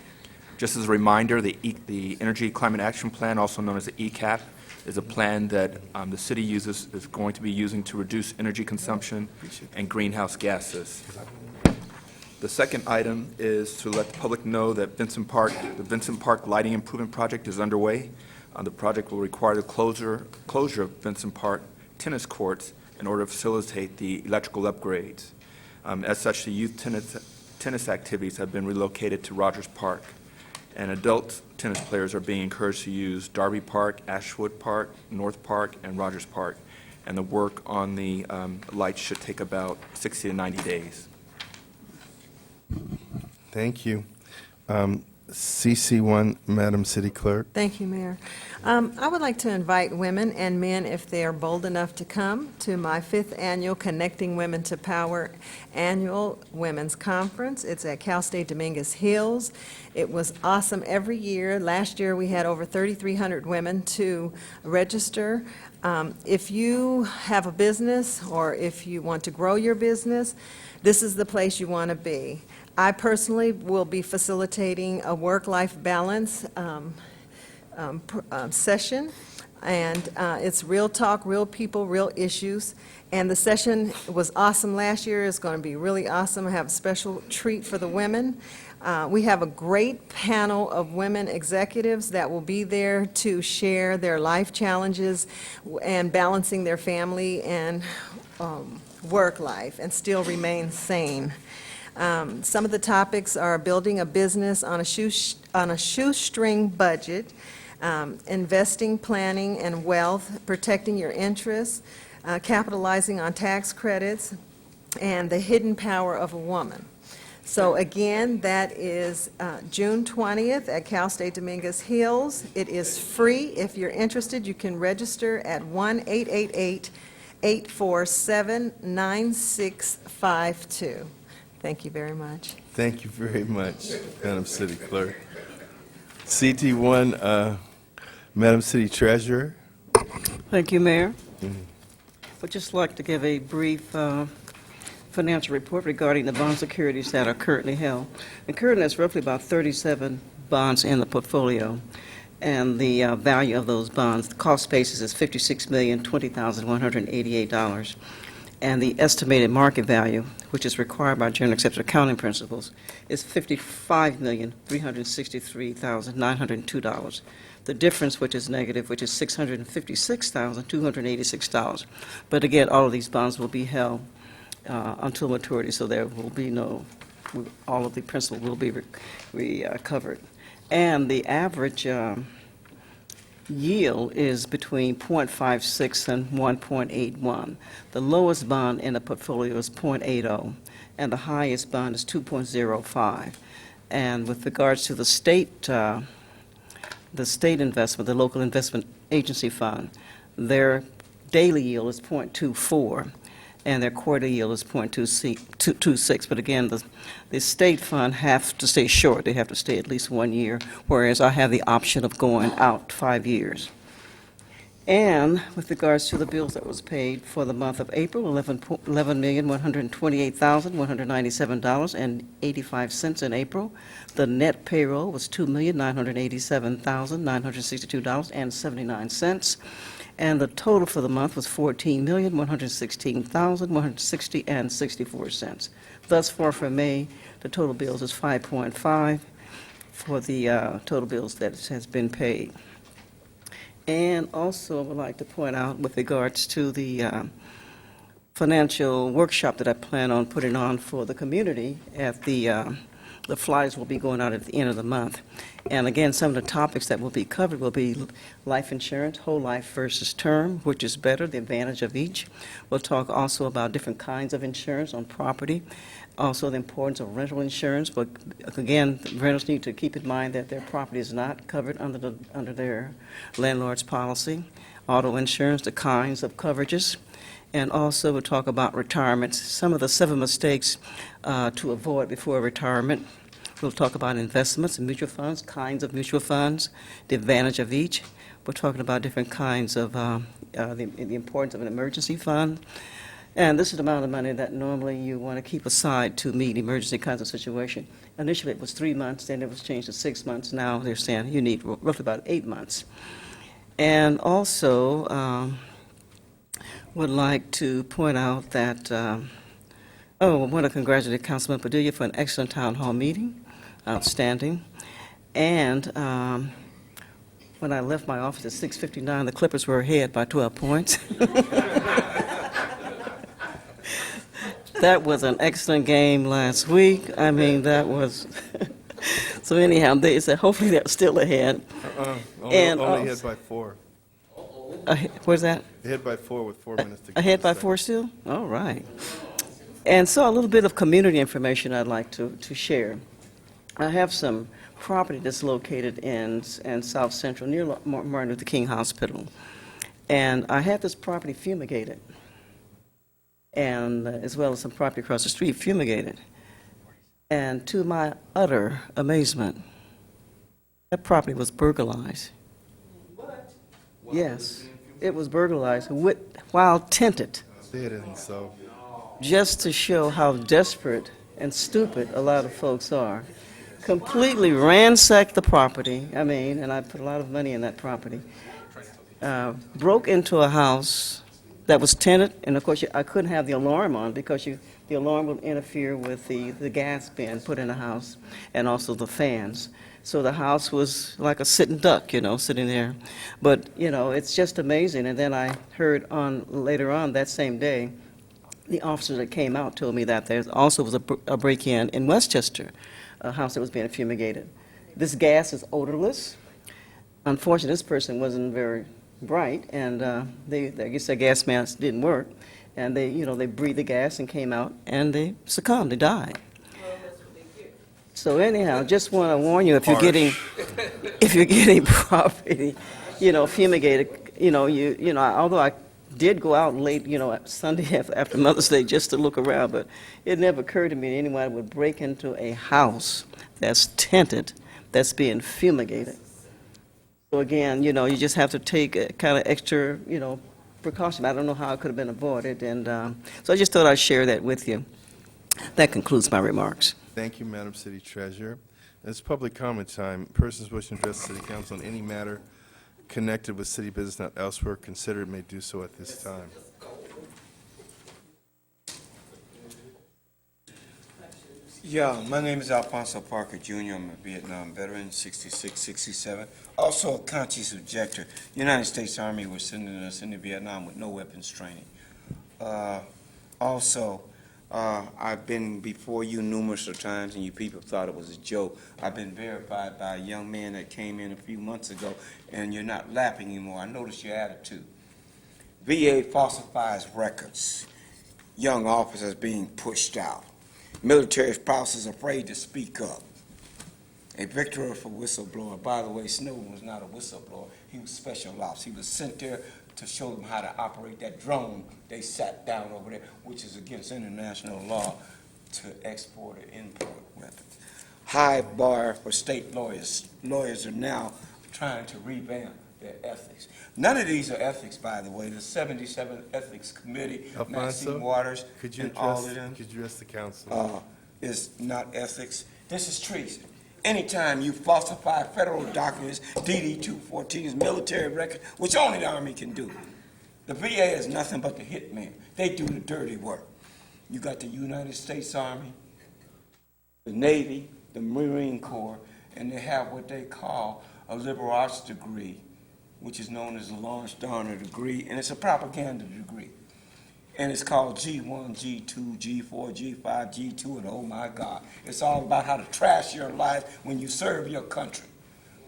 I: Just as a reminder, the Energy Climate Action Plan, also known as the ECAP, is a plan that the city is going to be using to reduce energy consumption and greenhouse gases. The second item is to let the public know that the Vincent Park Lighting Improvement Project is underway. The project will require the closure of Vincent Park tennis courts in order to facilitate the electrical upgrades. As such, the youth tennis activities have been relocated to Rogers Park, and adult tennis players are being encouraged to use Darby Park, Ashwood Park, North Park, and Rogers Park. And the work on the lights should take about 60 to 90 days.
B: Thank you. CC1, Madam City Clerk.
G: Thank you, Mayor. I would like to invite women and men, if they are bold enough to come, to my 5th annual Connecting Women to Power Annual Women's Conference. It's at Cal State Dominguez Hills. It was awesome every year. Last year, we had over 3,300 women to register. If you have a business or if you want to grow your business, this is the place you want to be. I personally will be facilitating a work-life balance session, and it's real talk, real people, real issues. And the session was awesome last year. It's going to be really awesome. I have a special treat for the women. We have a great panel of women executives that will be there to share their life challenges and balancing their family and work life and still remain sane. Some of the topics are building a business on a shoestring budget, investing, planning, and wealth, protecting your interests, capitalizing on tax credits, and the hidden power of a woman. So again, that is June 20th at Cal State Dominguez Hills. It is free. If you're interested, you can register at 1-888-847-9652. Thank you very much.
B: Thank you very much, Madam City Clerk. CT1, Madam City Treasurer.
Q: Thank you, Mayor. I'd just like to give a brief financial report regarding the bond securities that are currently held. And currently, there's roughly about 37 bonds in the portfolio, and the value of those bonds, the cost basis is $56,020,188. And the estimated market value, which is required by generally accepted accounting principles, is $55,363,902. The difference, which is negative, which is $656,286. But again, all of these bonds will be held until maturity, so there will be no, all of the principal will be recovered. And the average yield is between 0.56 and 1.81. The lowest bond in the portfolio is 0.80, and the highest bond is 2.05. And with regards to the state investment, the local investment agency fund, their daily yield is 0.24, and their quarterly yield is 0.26. But again, the state fund have to stay short. They have to stay at least 1 year, whereas I have the option of going out 5 years. And with regards to the bills that was paid for the month of April, $11,128,197.85 in April. The net payroll was $2,987,962.79. And the total for the month was $14,116,160.64. Thus far for May, the total bills is 5.5 for the total bills that has been paid. And also, I would like to point out with regards to the financial workshop that I plan on putting on for the community at the flyers will be going out at the end of the month. And again, some of the topics that will be covered will be life insurance, whole life versus term, which is better, the advantage of each. We'll talk also about different kinds of insurance on property, also the importance of rental insurance. But again, renters need to keep in mind that their property is not covered under their landlord's policy. Auto insurance, the kinds of coverages. And also we'll talk about retirement, some of the 7 mistakes to avoid before retirement. We'll talk about investments and mutual funds, kinds of mutual funds, the advantage of each. We're talking about different kinds of the importance of an emergency fund. And this is the amount of money that normally you want to keep aside to meet emergency kinds of situation. Initially, it was 3 months, then it was changed to 6 months. Now they're saying you need roughly about 8 months. And also, would like to point out that, I want to congratulate Councilman Padilla for an excellent town hall meeting, outstanding. And when I left my office at 6:59, the Clippers were ahead by 12 points. That was an excellent game last week. I mean, that was, so anyhow, they said hopefully they're still ahead.
B: Only ahead by 4.
Q: Where's that?
B: Ahead by 4 with 4 minutes to go.
Q: Ahead by 4 still? All right. And so a little bit of community information I'd like to share. I have some property that's located in South Central near Martin Luther King Hospital. And I had this property fumigated, and as well as some property across the street fumigated. And to my utter amazement, that property was burglarized. What? Yes, it was burglarized while tinted,
B: And so,
Q: just to show how desperate and stupid a lot of folks are. Completely ransacked the property, and I put a lot of money in that property. Broke into a house that was tenant, and of course, I couldn't have the alarm on because the alarm would interfere with the gas being put in the house and also the fans. So the house was like a sitting duck, sitting there. But, it's just amazing. And then I heard later on that same day, the officer that came out told me that there also was a break-in in Westchester, a house that was being fumigated. This gas is odorless. Unfortunately, this person wasn't very bright, and I guess their gas mask didn't work, and they breathed the gas and came out, and they succumbed, they died. So anyhow, just want to warn you, if you're getting property, fumigated, although I did go out late, Sunday after Mother's Day just to look around, but it never occurred to me that anyone would break into a house that's tented, that's being fumigated. So again, you just have to take a kind of extra, precaution. I don't know how it could have been avoided, and so I just thought I'd share that with you. That concludes my remarks.
B: thank you, Madam City Treasurer. It's public comment time. Persons wishing to address the City Council on any matter connected with city business not elsewhere considered may do so at this time.
R: Yeah, my name is Alfonso Parker Jr. I'm a Vietnam veteran, 66, 67. Also a conscious objector. The United States Army was sending us into Vietnam with no weapons training. I've been before you numerous of times, and you people thought it was a joke. I've been verified by a young man that came in a few months ago, and you're not laughing anymore. I noticed your attitude. VA falsifies records. Young officers being pushed out. Military spouses afraid to speak up. A victory for whistleblower. By the way, Snowden was not a whistleblower. He was special ops. He was sent there to show them how to operate that drone they sat down over there, which is against international law to export or import weapons. High bar for state lawyers. Lawyers are now trying to revamp their ethics. None of these are ethics, by the way. The 77th Ethics Committee, Maxine Waters, and all of them.
B: Could you address the council?
R: Is not ethics. This is treason. Anytime you falsify federal documents, DD-214 is military record, which only the Army can do. The VA is nothing but the hitman. They do the dirty work. You got the United States Army, the Navy, the Marine Corps, and they have what they call a liberal arts degree, which is known as a Lawrence Darner degree, and it's a propaganda degree. And it's called G1, G2, G4, G5, G2, and oh my God. It's all about how to trash your life when you serve your country.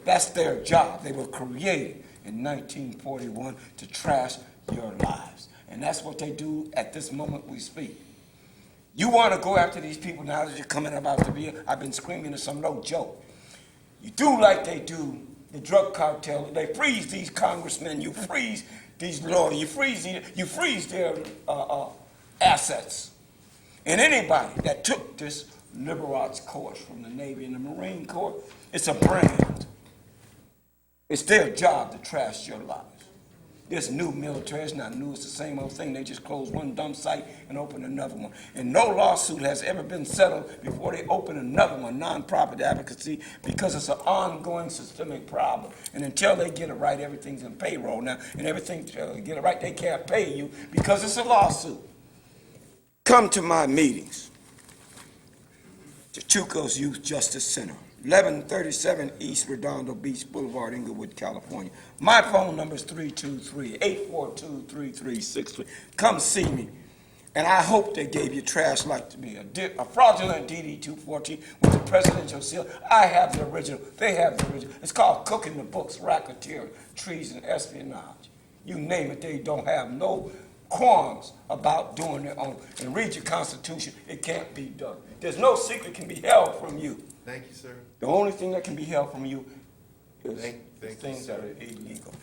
R: That's their job. They were created in 1941 to trash your lives. And that's what they do at this moment we speak. You want to go after these people now that you're coming about to be, I've been screaming at some no joke. You do like they do the drug cartel. They freeze these congressmen. You freeze these lawyers. You freeze their assets. And anybody that took this liberal arts course from the Navy and the Marine Corps, it's a brand. It's their job to trash your lives. This new military, it's not new, it's the same old thing. They just close one dump site and open another one. And no lawsuit has ever been settled before they open another one, non-profit advocacy, because it's an ongoing systemic problem. And until they get it right, everything's in payroll now. And everything, until they get it right, they can't pay you because it's a lawsuit. Come to my meetings. Chachuco's Youth Justice Center, 1137 East Redondo Beach Boulevard, Inglewood, California. My phone number is 323-842-3363. Come see me. And I hope they gave you trash like me, a fraudulent DD-214 with the presidential seal. I have the original. They have the original. It's called cooking the books, racketeering, treason, espionage. You name it, they don't have no qualms about doing their own. And read your Constitution, it can't be done. There's no secret can be held from you.
B: Thank you, sir.
R: The only thing that can be held from you is
B: Thank
R: the
B: you,
R: things
B: sir.
R: that are illegal.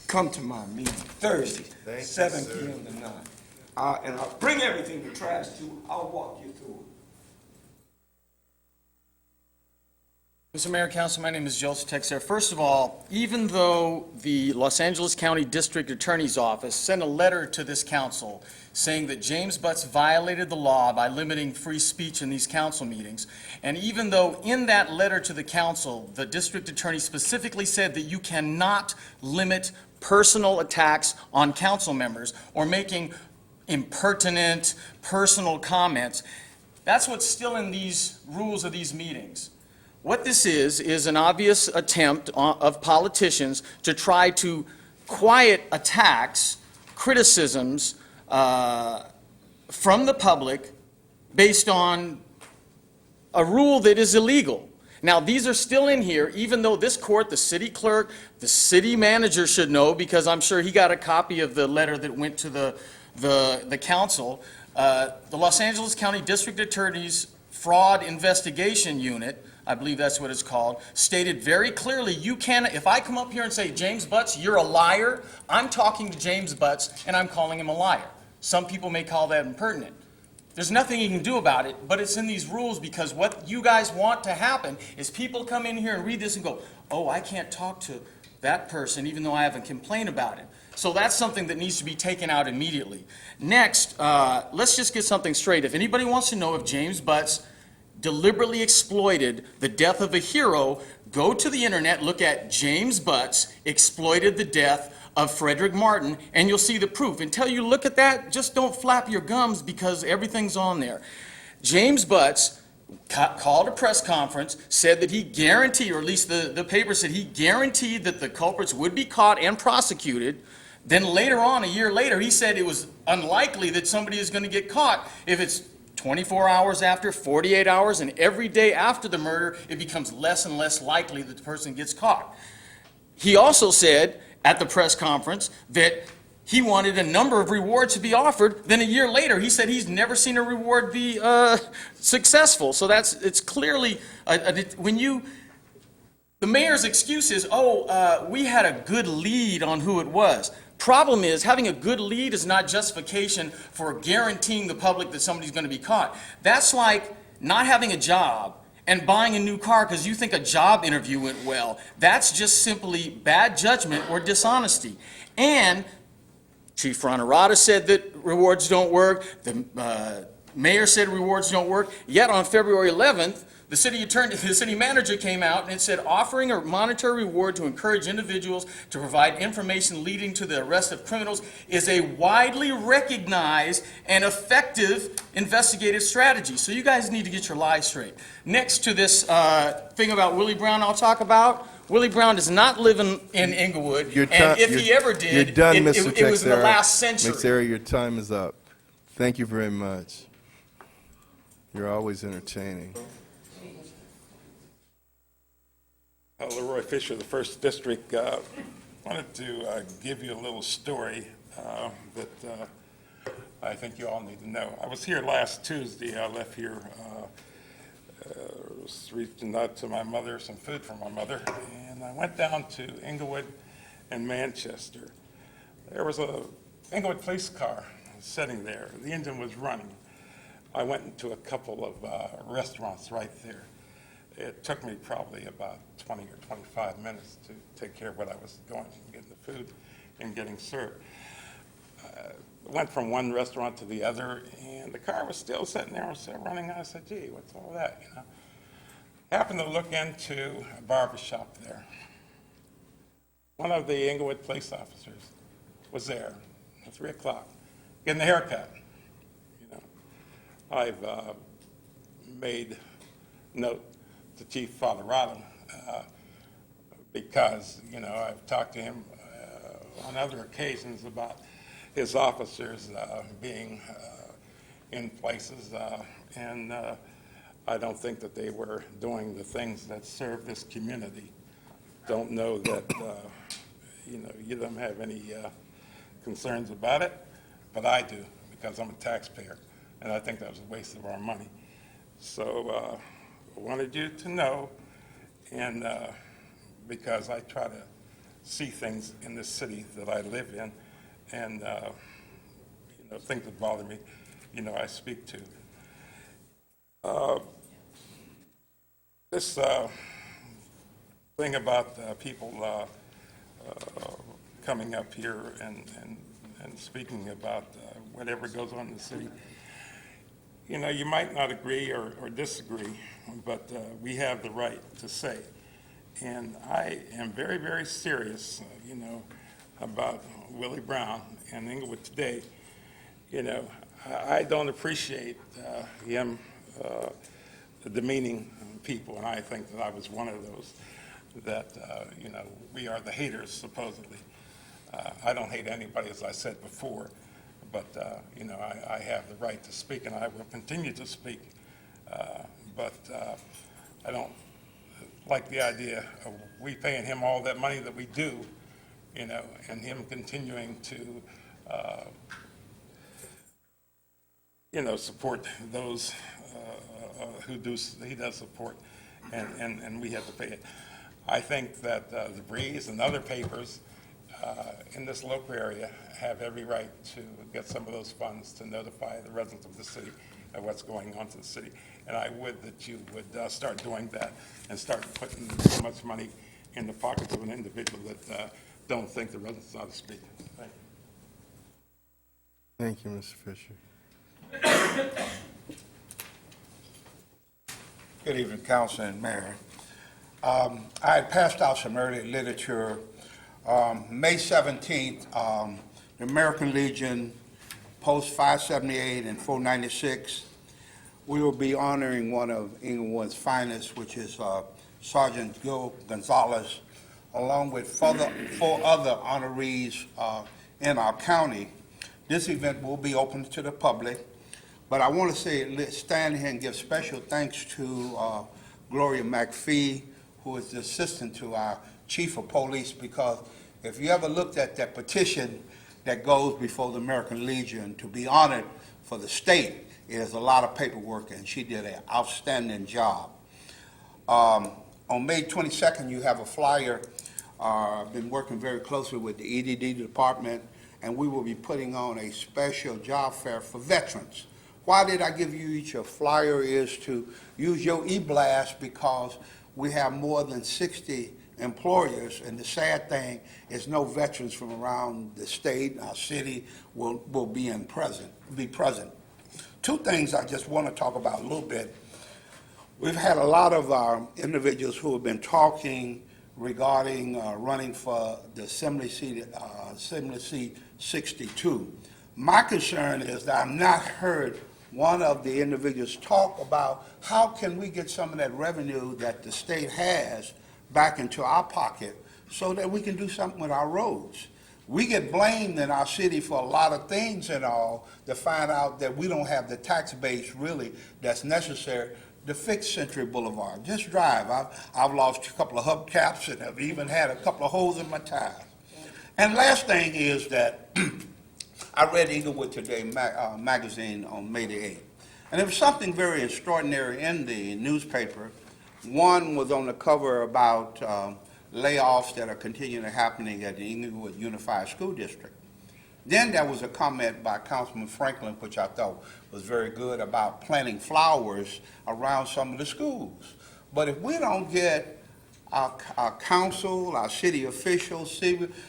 R: Come to my meeting Thursday,
B: Thank you,
R: 7
B: sir.
R: p.m. to 9. And I'll bring everything to trash too. I'll walk you through it.
D: Mr. Mayor, Council, my name is Joseph Texer. First of all, even though the Los Angeles County District Attorney's Office sent a letter to this council saying that James Butts violated the law by limiting free speech in these council meetings, and even though in that letter to the council, the district attorney specifically said that you cannot limit personal attacks on council members or making impertinent personal comments, that's what's still in these rules of these meetings. What this is an obvious attempt of politicians to try to quiet attacks, criticisms from the public based on a rule that is illegal. Now, these are still in here, even though this court, the city clerk, the city manager should know, because I'm sure he got a copy of the letter that went to the council. The Los Angeles County District Attorney's Fraud Investigation Unit, I believe that's what it's called, stated very clearly, you can, if I come up here and say, James Butts, you're a liar, I'm talking to James Butts and I'm calling him a liar. Some people may call that impertinent. There's nothing you can do about it, but it's in these rules, because what you guys want to happen is people come in here and read this and go, oh, I can't talk to that person even though I haven't complained about it. So that's something that needs to be taken out immediately. Next, let's just get something straight. If anybody wants to know if James Butts deliberately exploited the death of a hero, go to the internet, look at James Butts exploited the death of Frederick Martin, and you'll see the proof. Until you look at that, just don't flap your gums, because everything's on there. James Butts called a press conference, said that he guaranteed, or at least the paper said he guaranteed that the culprits would be caught and prosecuted. Then later on, a year later, he said it was unlikely that somebody is going to get caught if it's 24 hours after, 48 hours, and every day after the murder, it becomes less and less likely that the person gets caught. He also said at the press conference that he wanted a number of rewards to be offered. Then a year later, he said he's never seen a reward be successful. So it's clearly, the mayor's excuse is, we had a good lead on who it was. Problem is, having a good lead is not justification for guaranteeing the public that somebody's going to be caught. That's like not having a job and buying a new car because you think a job interview went well. That's just simply bad judgment or dishonesty. And Chief Fronterata said that rewards don't work. The mayor said rewards don't work. Yet on February 11th, the city manager came out and it said offering a monetary reward to encourage individuals to provide information leading to the arrest of criminals is a widely recognized and effective investigative strategy. So you guys need to get your lies straight. Next to this thing about Willie Brown I'll talk about, Willie Brown does not live in Inglewood, and if he ever did,
B: You're done, Mr.
D: it was in the
B: Texera.
D: last century.
B: Texera, your time is up. Thank you very much. You're always entertaining.
E: Leroy Fisher, the First District, wanted to give you a little story that I think you all need to know. I was here last Tuesday. I left here, was reaching out to my mother, some food for my mother, and I went down to Inglewood and Manchester. There was a Inglewood police car sitting there. The engine was running. I went into a couple of restaurants right there. It took me probably about 20 or 25 minutes to take care of what I was going, getting the food and getting served. Went from one restaurant to the other, and the car was still sitting there, still running. I said, gee, what's all that, you know? Happened to look into a barber shop there. One of the Inglewood police officers was there at 3 o'clock, getting a haircut. You know, I've made note to Chief Fronterata because, you know, I've talked to him on other occasions about his officers being in places, and I don't think that they were doing the things that serve this community. Don't know that, you know, you don't have any concerns about it, but I do, because I'm a taxpayer, and I think that was a waste of our money. So wanted you to know, and because I try to see things in this city that I live in, and things that bother me, I speak to. This thing about people coming up here and speaking about whatever goes on in the city, you might not agree or disagree, but we have the right to say. And I am very, very serious, about Willie Brown and Inglewood today. I don't appreciate him demeaning people, and I think that I was one of those that, we are the haters, supposedly. I don't hate anybody, as I said before, but, I have the right to speak, and I will continue to speak. But I don't like the idea of we paying him all that money that we do, and him continuing to, support those he does support, and we have to pay it. I think that the Breeze and other papers in this local area have every right to get some of those funds to notify the residents of the city of what's going on to the city. And I would that you would start doing that and start putting so much money in the pockets of an individual that don't think the residents ought to speak. Thank you.
B: Thank you, Mr. Fisher.
S: Good evening, Council and Mayor. I had passed out some early literature. May 17th, the American Legion, Post 578 and 496, we will be honoring one of Inglewood's finest, which is Sergeant Gil Gonzalez, along with four other honorees in our county. This event will be open to the public, but I want to stand here and give special thanks to Gloria McPhee, who is the assistant to our chief of police, because if you ever looked at that petition that goes before the American Legion to be honored for the state, it is a lot of paperwork, and she did an outstanding job. On May 22nd, you have a flyer. I've been working very closely with the EDD department, and we will be putting on a special job fair for veterans. Why did I give you each a flyer is to use your e-blast, because we have more than 60 employers, and the sad thing is no veterans from around the state, our city, will be present. Two things I just want to talk about a little bit. We've had a lot of individuals who have been talking regarding running for the Assembly seat 62. My concern is that I've not heard one of the individuals talk about how can we get some of that revenue that the state has back into our pocket so that we can do something with our roads. We get blamed in our city for a lot of things and all to find out that we don't have the tax base really that's necessary to fix Century Boulevard. Just drive. I've lost a couple of hubcaps and I've even had a couple of holes in my tires. And last thing is that I read Inglewood Today magazine on May the 8th. And there was something very extraordinary in the newspaper. One was on the cover about layoffs that are continuing to happening at the Inglewood Unified School District. Then there was a comment by Councilman Franklin, which I thought was very good, about planting flowers around some of the schools. But if we don't get our council, our city officials,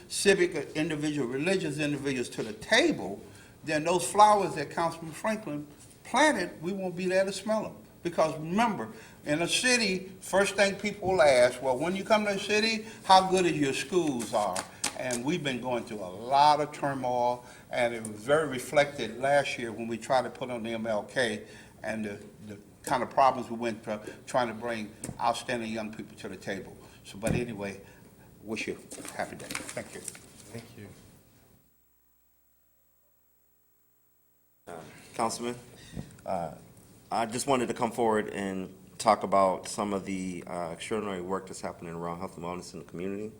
S: civic individuals, religious individuals to the table, then those flowers that Councilman Franklin planted, we won't be there to smell them. Because remember, in a city, first thing people will ask, well, when you come to the city, how good is your schools are? And we've been going through a lot of turmoil, and it was very reflected last year when we tried to put on the MLK and the kind of problems we went through trying to bring outstanding young people to the table. So, but anyway, wish you a happy day. Thank you.
B: Thank you.
K: Councilman, I just wanted to come forward and talk about some of the extraordinary work that's happening around health and wellness in the community.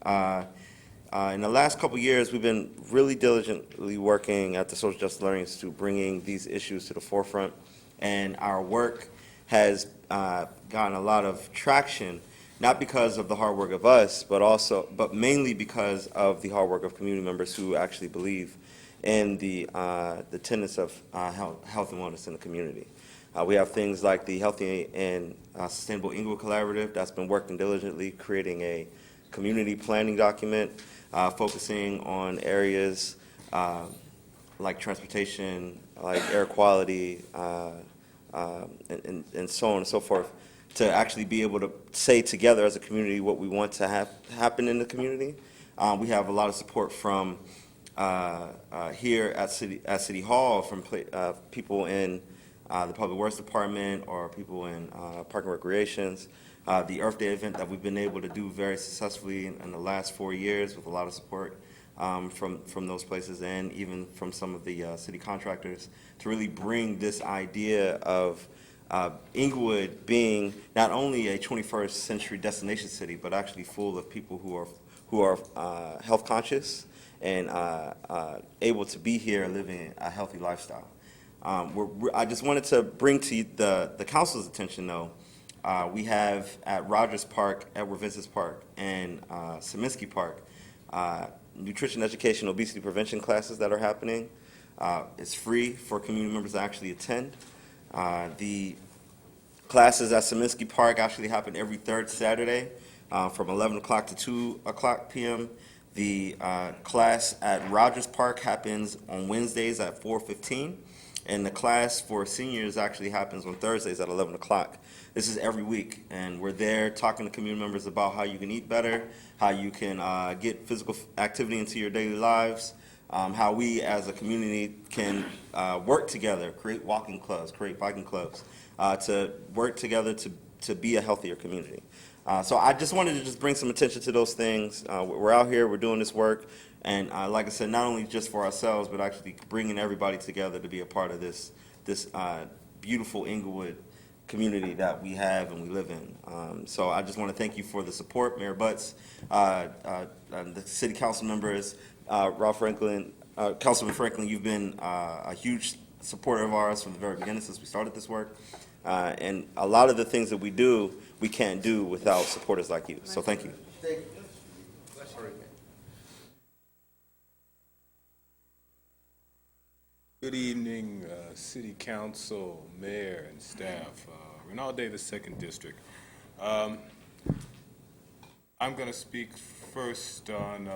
K: In the last couple of years, we've been really diligently working at the Social Justice Learning Institute, bringing these issues to the forefront, and our work has gotten a lot of traction, not because of the hard work of us, but mainly because of the hard work of community members who actually believe in the tenets of health and wellness in the community. We have things like the Healthy and Sustainable Inglewood Collaborative that's been working diligently, creating a community planning document, focusing on areas like transportation, like air quality, and so on and so forth, to actually be able to say together as a community what we want to have happen in the community. We have a lot of support from here at City Hall, from people in the Public Works Department or people in Park and Recreations. The Earth Day event that we've been able to do very successfully in the last 4 years with a lot of support from those places, and even from some of the city contractors, to really bring this idea of Inglewood being not only a 21st century destination city, but actually full of people who are health conscious and able to be here living a healthy lifestyle. I just wanted to bring to the council's attention, though, we have at Rogers Park, Edward Vinces Park, and Saminsky Park, nutrition education, obesity prevention classes that are happening. It's free for community members to actually attend. The classes at Saminsky Park actually happen every third Saturday from 11 o'clock to 2 o'clock p.m. The class at Rogers Park happens on Wednesdays at 4:15, and the class for seniors actually happens on Thursdays at 11 o'clock. This is every week, and we're there talking to community members about how you can eat better, how you can get physical activity into your daily lives, how we as a community can work together, create walking clubs, create biking clubs, to work together to be a healthier community. So I just wanted to just bring some attention to those things. We're out here, we're doing this work, and like I said, not only just for ourselves, but actually bringing everybody together to be a part of this beautiful Inglewood community that we have and we live in. So I just want to thank you for the support, Mayor Butts, the city council members, Ralph Franklin, Councilman Franklin. You've been a huge supporter of ours from the very beginning since we started this work. And a lot of the things that we do, we can't do without supporters like you. So thank you.
T: Good evening, City Council, Mayor, and staff. Renal Davis, 2nd District. I'm going to speak first on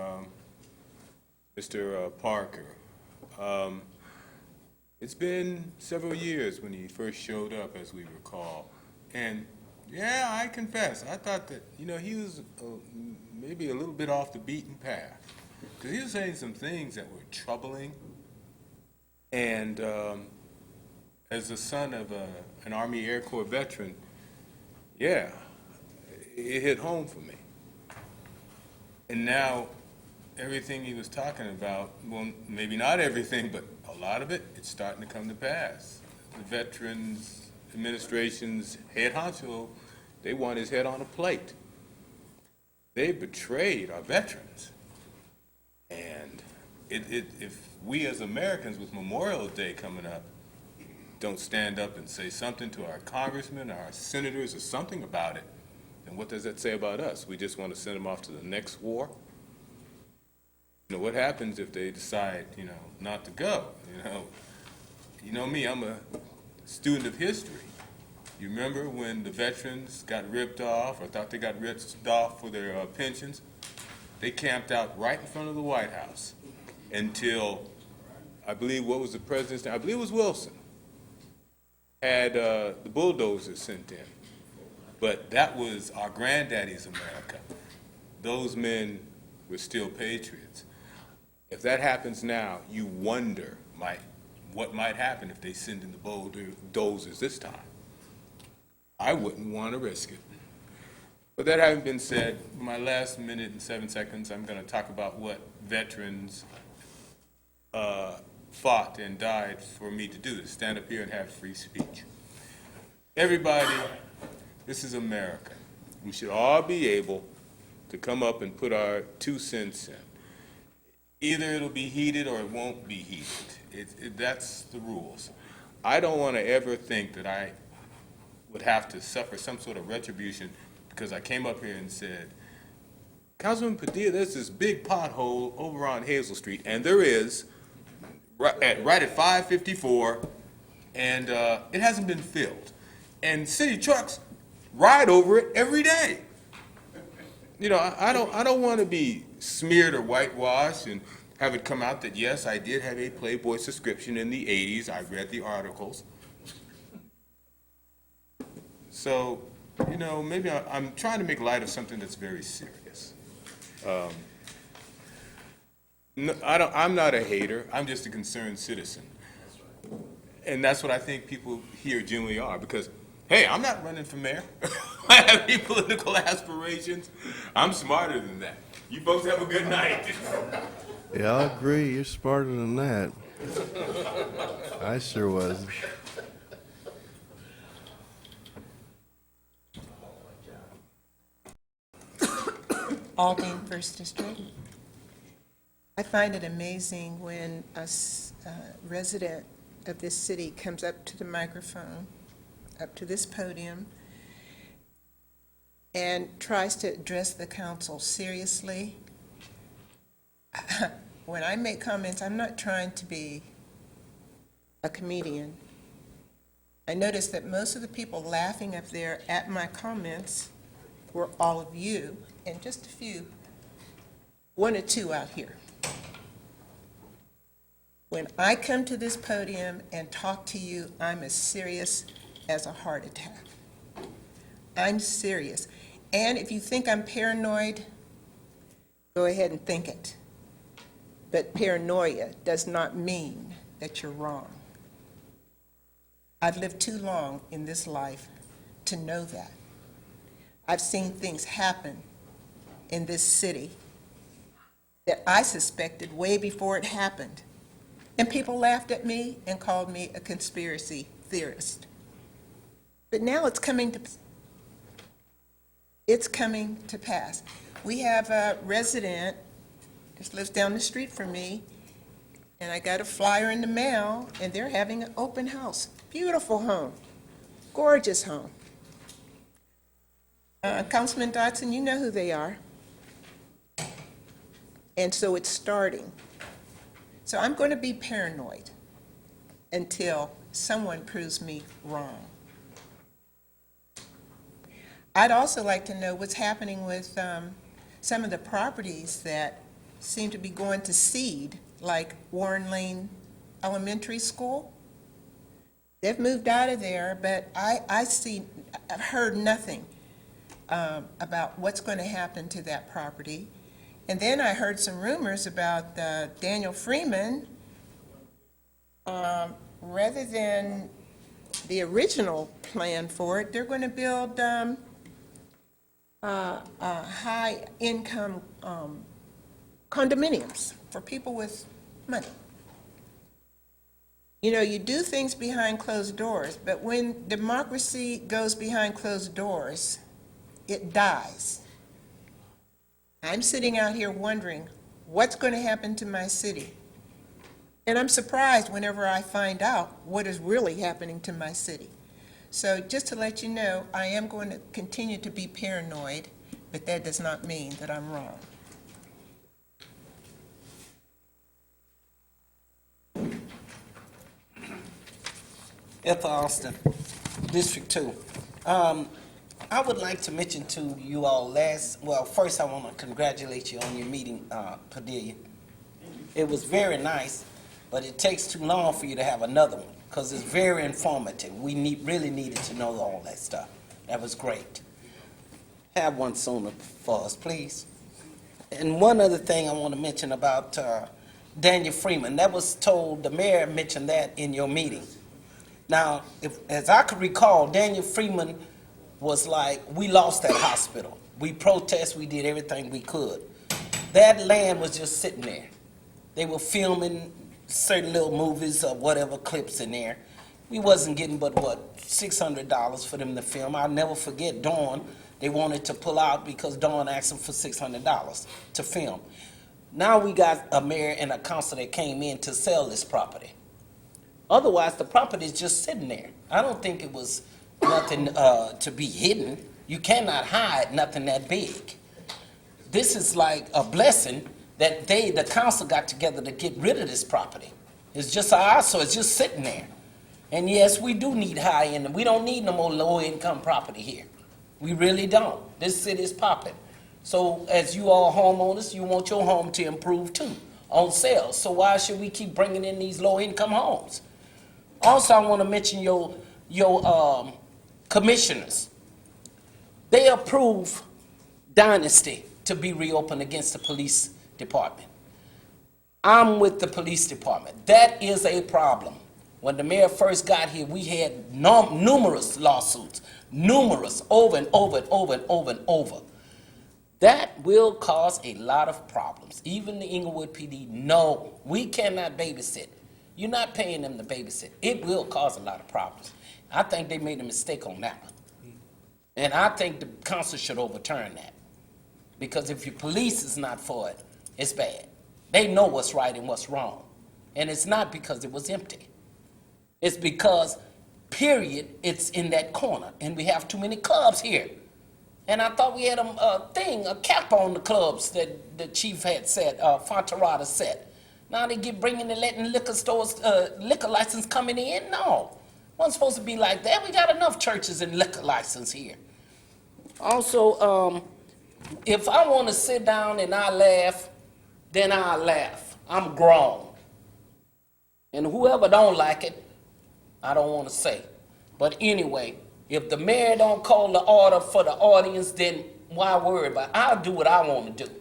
T: Mr. Parker. It's been several years when he first showed up, as we recall. And yeah, I confess, I thought that, he was maybe a little bit off the beaten path. Because he was saying some things that were troubling. And as the son of an Army Air Corps veteran, yeah, it hit home for me. And now everything he was talking about, well, maybe not everything, but a lot of it, it's starting to come to pass. The Veterans Administration's head honcho, they want his head on a plate. They betrayed our veterans. And if we as Americans, with Memorial Day coming up, don't stand up and say something to our congressmen, our senators, or something about it, then what does that say about us? We just want to send them off to the next war? What happens if they decide, not to go? You know me, I'm a student of history. You remember when the veterans got ripped off, or thought they got ripped off for their pensions? They camped out right in front of the White House until, I believe, what was the president's name? I believe it was Wilson, had the bulldozers sent in. But that was our granddaddy's America. Those men were still patriots. If that happens now, you wonder what might happen if they send in the bulldozers this time. I wouldn't want to risk it. But that having been said, my last minute and 7 seconds, I'm going to talk about what veterans fought and died for me to do, to stand up here and have free speech. Everybody, this is America. We should all be able to come up and put our 2 cents in. Either it'll be heated or it won't be heated. That's the rules. I don't want to ever think that I would have to suffer some sort of retribution because I came up here and said, Councilman Padilla, there's this big pothole over on Hazel Street, and there is, right at 554, and it hasn't been filled. And city trucks ride over it every day. You know, I don't want to be smeared or whitewashed and have it come out that, yes, I did have a Playboy subscription in the 80s. I read the articles. So, you know, maybe I'm trying to make light of something that's very serious. No, I'm not a hater. I'm just a concerned citizen. And that's what I think people here generally are, because, hey, I'm not running for mayor. I have any political aspirations. I'm smarter than that. You folks have a good night.
B: Yeah, I agree. You're smarter than that. I sure was.
H: Aldine, First District. I find it amazing when a resident of this city comes up to the microphone, up to this podium, and tries to address the council seriously. When I make comments, I'm not trying to be a comedian. I noticed that most of the people laughing up there at my comments were all of you, and just a few, one or two out here. When I come to this podium and talk to you, I'm as serious as a heart attack. I'm serious. And if you think I'm paranoid, go ahead and think it. But paranoia does not mean that you're wrong. I've lived too long in this life to know that. I've seen things happen in this city that I suspected way before it happened. And people laughed at me and called me a conspiracy theorist. But now it's coming to pass. We have a resident, just lives down the street from me, and I got a flyer in the mail, and they're having an open house. Beautiful home, gorgeous home. Councilman Dotson, you know who they are. And so it's starting. So I'm going to be paranoid until someone proves me wrong. I'd also like to know what's happening with some of the properties that seem to be going to seed, like Warren Lane Elementary School. They've moved out of there, but I've heard nothing about what's going to happen to that property. And then I heard some rumors about Daniel Freeman. Rather than the original plan for it, they're going to build high-income condominiums for people with money. You know, you do things behind closed doors, but when democracy goes behind closed doors, it dies. I'm sitting out here wondering what's going to happen to my city. And I'm surprised whenever I find out what is really happening to my city. So just to let you know, I am going to continue to be paranoid, but that does not mean that I'm wrong.
F: Ethel Austin, District 2. I would like to mention to you all first I want to congratulate you on your meeting, Padilla. It was very nice, but it takes too long for you to have another one, because it's very informative. We really needed to know all that stuff. That was great. Have one sooner for us, please. And one other thing I want to mention about Daniel Freeman. That was told, the mayor mentioned that in your meeting. Now, as I could recall, Daniel Freeman was like, we lost that hospital. We protested, we did everything we could. That land was just sitting there. They were filming certain little movies or whatever clips in there. We wasn't getting but, $600 for them to film. I'll never forget Dawn. They wanted to pull out because Dawn asked them for $600 to film. Now we got a mayor and a council that came in to sell this property. Otherwise, the property is just sitting there. I don't think it was nothing to be hidden. You cannot hide nothing that big. This is like a blessing that the council got together to get rid of this property. It's just ours, so it's just sitting there. And yes, we do need high end. We don't need no more low income property here. We really don't. This city is popping. So as you all homeowners, you want your home to improve too on sales. So why should we keep bringing in these low income homes? Also, I want to mention your commissioners. They approve Dynasty to be reopened against the police department. I'm with the police department. That is a problem. When the mayor first got here, we had numerous lawsuits, numerous, over and over and over and over and over. That will cause a lot of problems. Even the Inglewood PD, no, we cannot babysit. You're not paying them to babysit. It will cause a lot of problems. I think they made a mistake on that one. And I think the council should overturn that. Because if your police is not for it, it's bad. They know what's right and what's wrong. And it's not because it was empty. It's because, period, it's in that corner. And we have too many clubs here. And I thought we had a cap on the clubs that the chief had said, Fonterrada said. Now they get bringing and letting liquor stores, liquor license coming in? No. Wasn't supposed to be like that. We got enough churches and liquor license here. Also, if I want to sit down and I laugh, then I laugh. I'm grown. And whoever don't like it, I don't want to say. But anyway, if the mayor don't call the order for the audience, then why worry about it? I'll do what I want to do.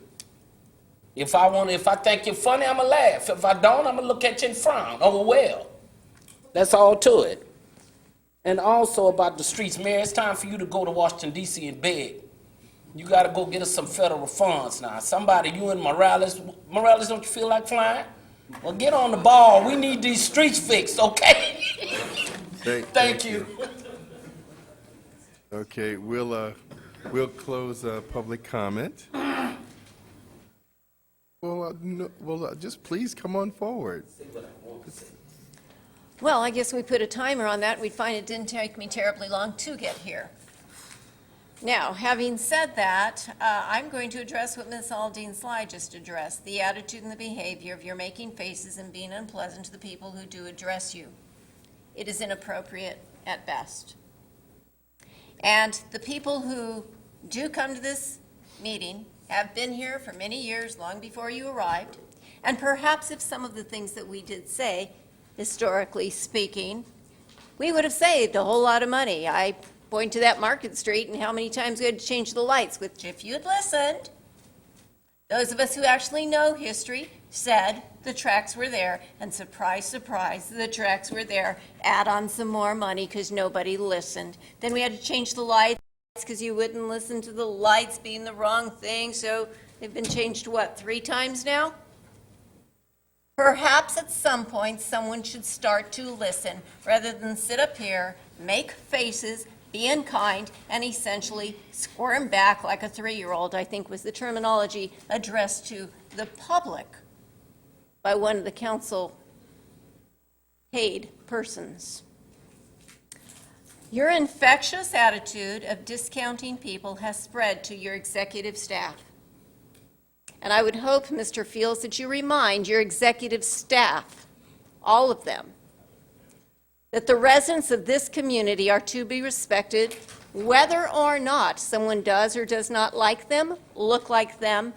F: If I think you're funny, I'm going to laugh. If I don't, I'm going to look at you and frown. Oh, well. That's all to it. And also about the streets, Mayor, it's time for you to go to Washington, D.C. and beg. You got to go get us some federal funds now. Somebody, you and Morales, don't you feel like flying? Well, get on the ball. We need these streets fixed, okay? Thank you.
B: Okay, we'll close public comment. Well, just please come on forward.
C: Well, I guess we put a timer on that. We'd find it didn't take me terribly long to get here. Now, having said that, I'm going to address what Ms. Aldine Sly just addressed, the attitude and the behavior of your making faces and being unpleasant to the people who do address you. It is inappropriate at best. And the people who do come to this meeting have been here for many years, long before you arrived, and perhaps if some of the things that we did say, historically speaking, we would have saved a whole lot of money. I point to that Market Street and how many times we had to change the lights, which if you'd listened, those of us who actually know history said the tracks were there, and surprise, surprise, the tracks were there. Add on some more money because nobody listened. Then we had to change the lights because you wouldn't listen to the lights being the wrong thing, so they've been changed, what, 3 times now? Perhaps at some point someone should start to listen rather than sit up here, make faces, be unkind, and essentially squirm back like a 3-year-old, I think was the terminology addressed to the public by one of the council paid persons. Your infectious attitude of discounting people has spread to your executive staff. And I would hope, Mr. Fields, that you remind your executive staff, all of them, that the residents of this community are to be respected whether or not someone does or does not like them, look like them,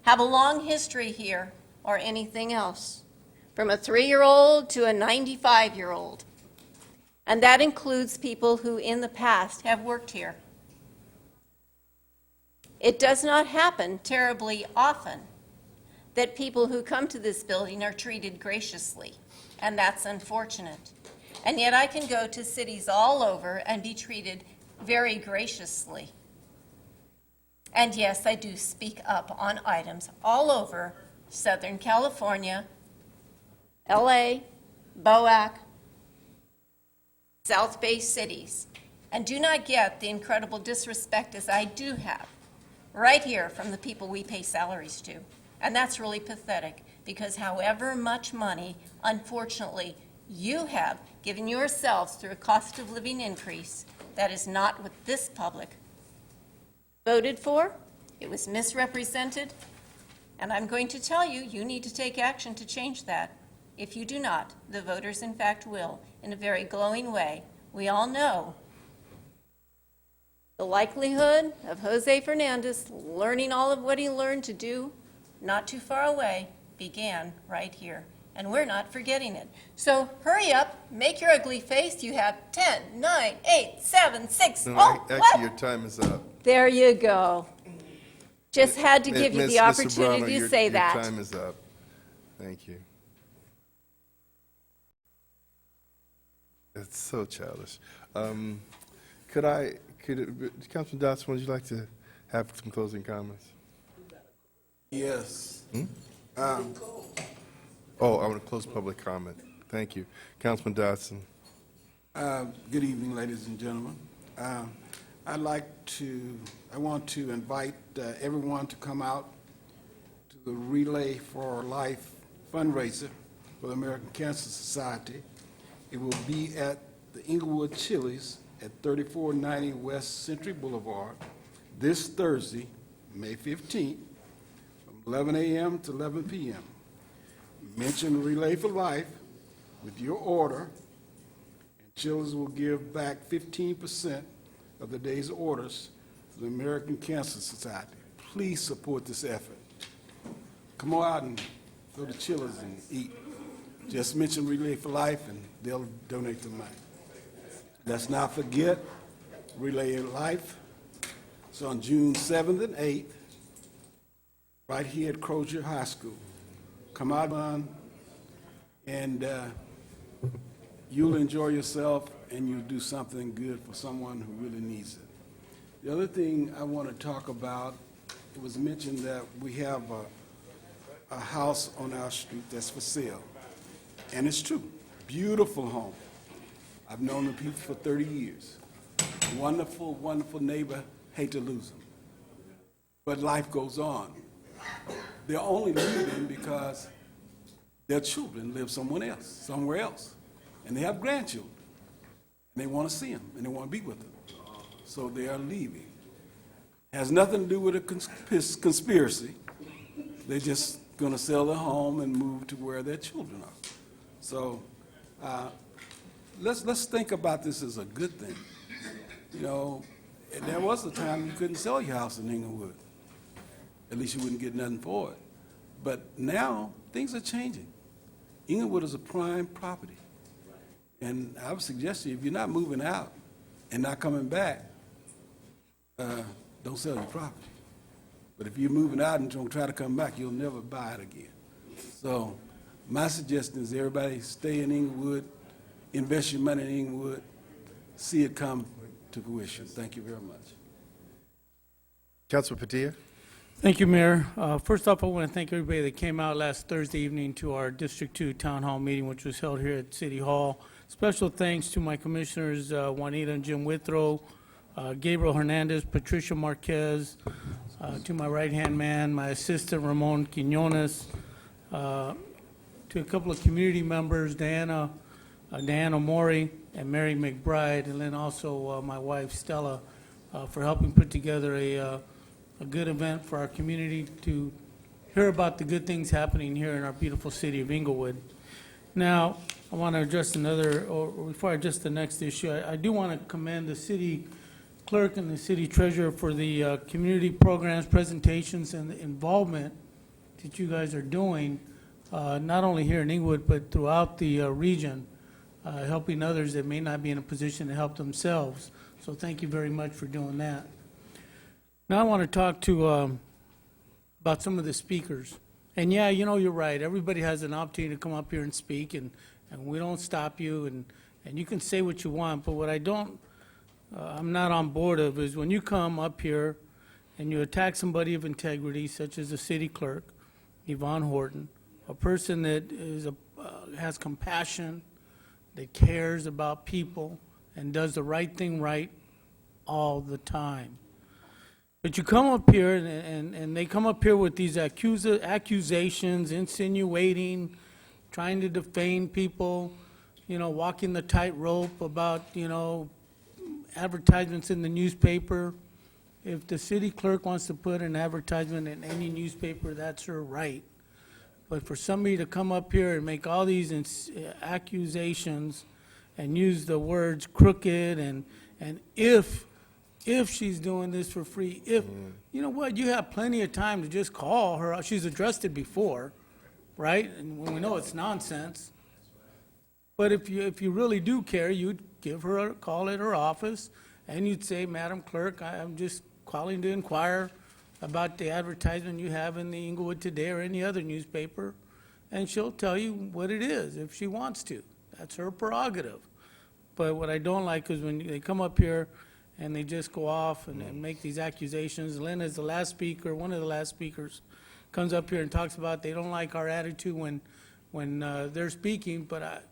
C: have a long history here, or anything else, from a 3-year-old to a 95-year-old. And that includes people who in the past have worked here. It does not happen terribly often that people who come to this building are treated graciously, and that's unfortunate. And yet I can go to cities all over and be treated very graciously. And yes, I do speak up on items all over Southern California, LA, BOAC, South Bay cities, and do not get the incredible disrespect as I do have right here from the people we pay salaries to. And that's really pathetic, because however much money, unfortunately, you have given yourselves through a cost of living increase, That is not what this public voted for. It was misrepresented. And I'm going to tell you, you need to take action to change that. If you do not, the voters in fact will, in a very glowing way. We all know the likelihood of Jose Fernandez learning all of what he learned to do not too far away began right here. And we're not forgetting it. So hurry up, make your ugly face. You have 10, 9, 8, 7, 6.
B: No,
C: Oh,
B: actually,
C: what?
B: your time is up.
C: There you go. Just had to give you
B: Miss-
C: the
B: Mr.
C: opportunity
B: Browner,
C: to say
B: your
C: that.
B: time is up. Thank you. It's so childish. Councilman Dotson, would you like to have some closing comments?
S: Yes.
B: Oh, I want to close public comment. Thank you. Councilman Dotson.
S: Good evening, ladies and gentlemen. I want to invite everyone to come out to the Relay for Life fundraiser for the American Cancer Society. It will be at the Inglewood Chili's at 3490 West Century Boulevard this Thursday, May 15th, from 11 a.m. to 11 p.m. Mention Relay for Life with your order, and Chili's will give back 15% of the day's orders to the American Cancer Society. Please support this effort. Come on out and go to Chili's and eat. Just mention Relay for Life and they'll donate the money. Let's not forget Relay Life. It's on June 7th and 8th, right here at Crozier High School. Come out and you'll enjoy yourself and you'll do something good for someone who really needs it. The other thing I want to talk about, it was mentioned that we have a house on our street that's for sale. And it's true. Beautiful home. I've known the people for 30 years. Wonderful, wonderful neighbor. Hate to lose them. But life goes on. They're only leaving because their children live somewhere else. And they have grandchildren. And they want to see them, and they want to be with them. So they are leaving. Has nothing to do with a conspiracy. They're just going to sell their home and move to where their children are. So let's think about this as a good thing. You know, and there was a time you couldn't sell your house in Inglewood. At least you wouldn't get nothing for it. But now, things are changing. Inglewood is a prime property. And I would suggest to you, if you're not moving out and not coming back, don't sell your property. But if you're moving out and don't try to come back, you'll never buy it again. So my suggestion is everybody stay in Inglewood, invest your money in Inglewood, see it come to fruition. Thank you very much.
B: Councilman Padilla.
N: Thank you, Mayor. First off, I want to thank everybody that came out last Thursday evening to our District 2 Town Hall meeting, which was held here at City Hall. Special thanks to my commissioners, Juanita and Jim Withrow, Gabriel Hernandez, Patricia Marquez, to my right-hand man, my assistant, Ramon Quinones, to a couple of community members, Diana Mori and Mary McBride, and then also my wife, Stella, for helping put together a good event for our community to hear about the good things happening here in our beautiful city of Inglewood. Now, I want to address before I address the next issue, I do want to commend the city clerk and the city treasurer for the community programs, presentations, and the involvement that you guys are doing, not only here in Inglewood, but throughout the region, helping others that may not be in a position to help themselves. So thank you very much for doing that. Now I want to talk about some of the speakers. And yeah, you know, you're right. Everybody has an opportunity to come up here and speak, and we don't stop you, and you can say what you want. But what I'm not on board of is when you come up here and you attack somebody of integrity, such as the city clerk, Yvonne Horton, a person that has compassion, that cares about people, and does the right thing right all the time. But you come up here, and they come up here with these accusations, insinuating, trying to defame people, you know, walking the tightrope about, you know, advertisements in the newspaper. If the city clerk wants to put an advertisement in any newspaper, that's her right. But for somebody to come up here and make all these accusations and use the words crooked and if she's doing this for free, you know what, you have plenty of time to just call her. She's addressed it before, right? And we know it's nonsense. But if you really do care, you'd give her a call at her office, and you'd say, Madam Clerk, I'm just calling to inquire about the advertisement you have in the Inglewood Today or any other newspaper, and she'll tell you what it is if she wants to. That's her prerogative. But what I don't like is when they come up here and they just go off and make these accusations. Lynn is the last speaker, one of the last speakers, comes up here and talks about they don't like our attitude when they're speaking, but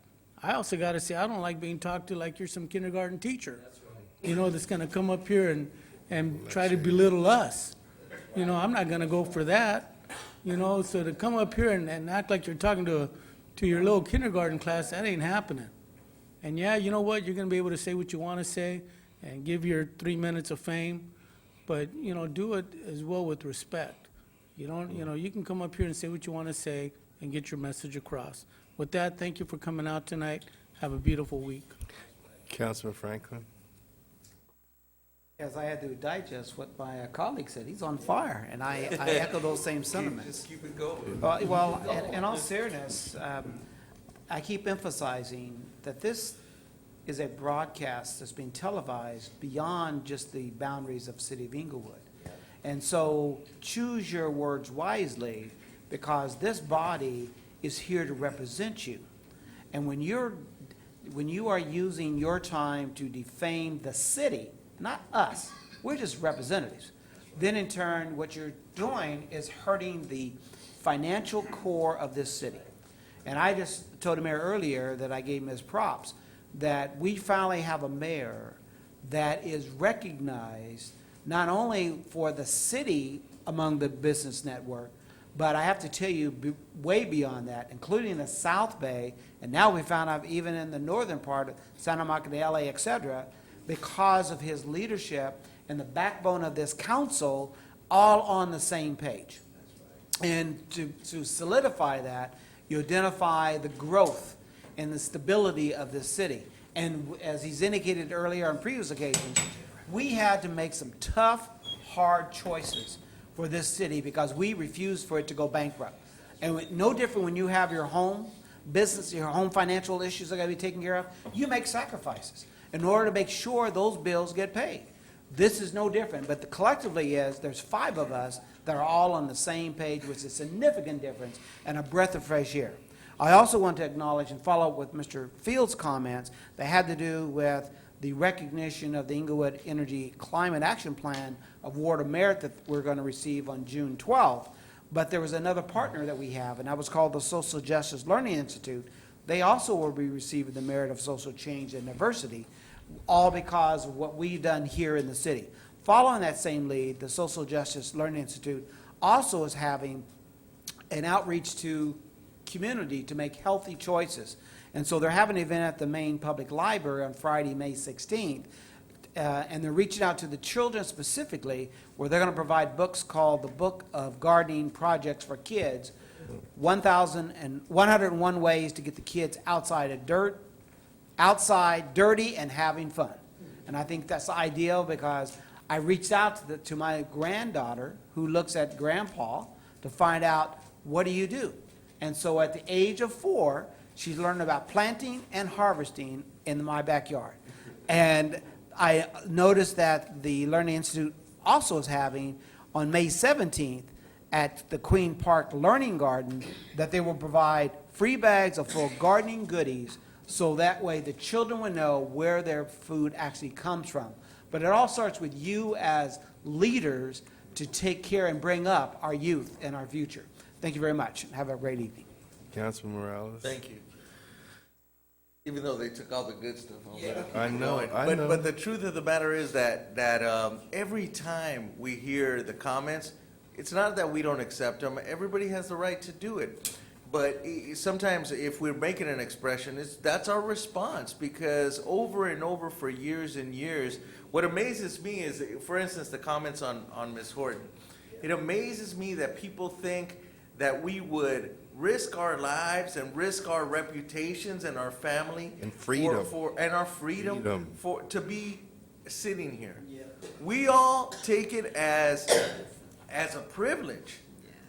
N: I also got to say, I don't like being talked to like you're some kindergarten teacher. That's right. You know, that's going to come up here and try to belittle us. You know, I'm not going to go for that. You know, so to come up here and act like you're talking to your little kindergarten class, that ain't happening. And yeah, you know what? You're going to be able to say what you want to say and give your 3 minutes of fame, but, you know, do it as well with respect. You don't, you know, you can come up here and say what you want to say and get your message across. With that, thank you for coming out tonight. Have a beautiful week.
B: Councilman Franklin?
L: As I had to digest what my colleague said, he's on fire, and I echo those same sentiments.
M: Just keep it going.
L: Well, in all seriousness, I keep emphasizing that this is a broadcast that's being televised beyond just the boundaries of City of Inglewood. And so choose your words wisely, because this body is here to represent you. And when you are using your time to defame the city, not us, we're just representatives, then in turn what you're doing is hurting the financial core of this city. And I just told the mayor earlier that I gave him his props, that we finally have a mayor that is recognized not only for the city among the business network, but I have to tell you, way beyond that, including the South Bay, and now we found out even in the northern part of Santa Monica, the LA, et cetera, because of his leadership and the backbone of this council, all on the same page. And to solidify that, you identify the growth and the stability of this city. And as he's indicated earlier on previous occasions, we had to make some tough, hard choices for this city because we refused for it to go bankrupt. And no different when you have your home business, your home financial issues that got to be taken care of, you make sacrifices in order to make sure those bills get paid. This is no different, but collectively there's 5 of us that are all on the same page, which is a significant difference and a breath of fresh air. I also want to acknowledge and follow up with Mr. Fields' comments that had to do with the recognition of the Inglewood Energy Climate Action Plan Award of Merit that we're going to receive on June 12th. But there was another partner that we have, and that was called the Social Justice Learning Institute. They also will be receiving the Merit of Social Change and Diversity, all because of what we've done here in the city. Following that same lead, the Social Justice Learning Institute also is having an outreach to community to make healthy choices. And so they're having an event at the main public library on Friday, May 16th, and they're reaching out to the children specifically, where they're going to provide books called the Book of Gardening Projects for Kids, 101 Ways to Get the Kids Outside, dirty, and having fun. And I think that's ideal because I reached out to my granddaughter, who looks at grandpa, to find out, what do you do? And so at the age of 4, she's learned about planting and harvesting in my backyard. And I noticed that the Learning Institute also is having, on May 17th, at the Queen Park Learning Garden, that they will provide free bags of full gardening goodies, so that way the children will know where their food actually comes from. But it all starts with you as leaders to take care and bring up our youth and our future. Thank you very much, and have a great evening.
B: Councilman Morales?
M: Thank you. Even though they took all the good stuff.
B: I know.
M: But the truth of the matter is that every time we hear the comments, it's not that we don't accept them. Everybody has the right to do it. But sometimes if we're making an expression, that's our response, because over and over for years and years, What amazes me is, for instance, the comments on Ms. Horton. It amazes me that people think that we would risk our lives and risk our reputations and our family
B: And freedom.
M: and our freedom,
B: Freedom.
M: to be sitting here. We all take it as a privilege.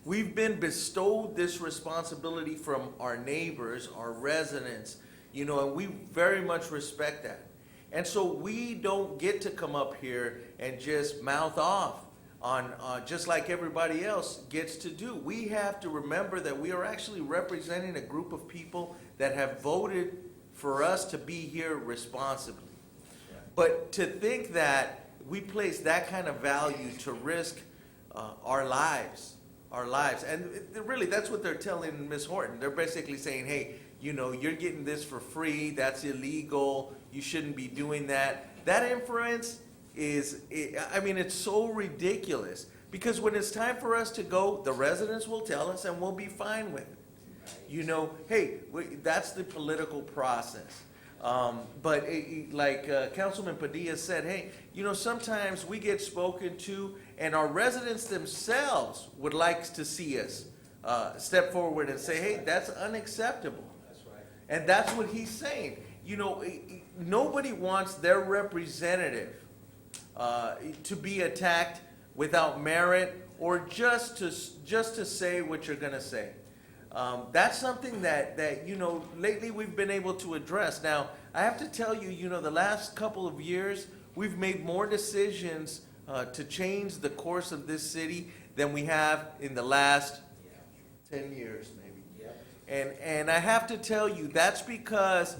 M: We've been bestowed this responsibility from our neighbors, our residents, and we very much respect that. And so we don't get to come up here and just mouth off on just like everybody else gets to do. We have to remember that we are actually representing a group of people that have voted for us to be here responsibly. But to think that we place that kind of value to risk our lives, and really that's what they're telling Ms. Horton. They're basically saying, hey, you're getting this for free, that's illegal, you shouldn't be doing that. That inference it's so ridiculous, because when it's time for us to go, the residents will tell us and we'll be fine with it. Hey, that's the political process. But like Councilman Padilla said, hey, sometimes we get spoken to, and our residents themselves would like to see us step forward and say, hey, that's unacceptable. And that's what he's saying. Nobody wants their representative to be attacked without merit, or just to say what you're going to say. That's something that lately we've been able to address. Now, I have to tell you, the last couple of years, we've made more decisions to change the course of this city than we have in the last 10 years, maybe. And I have to tell you, that's because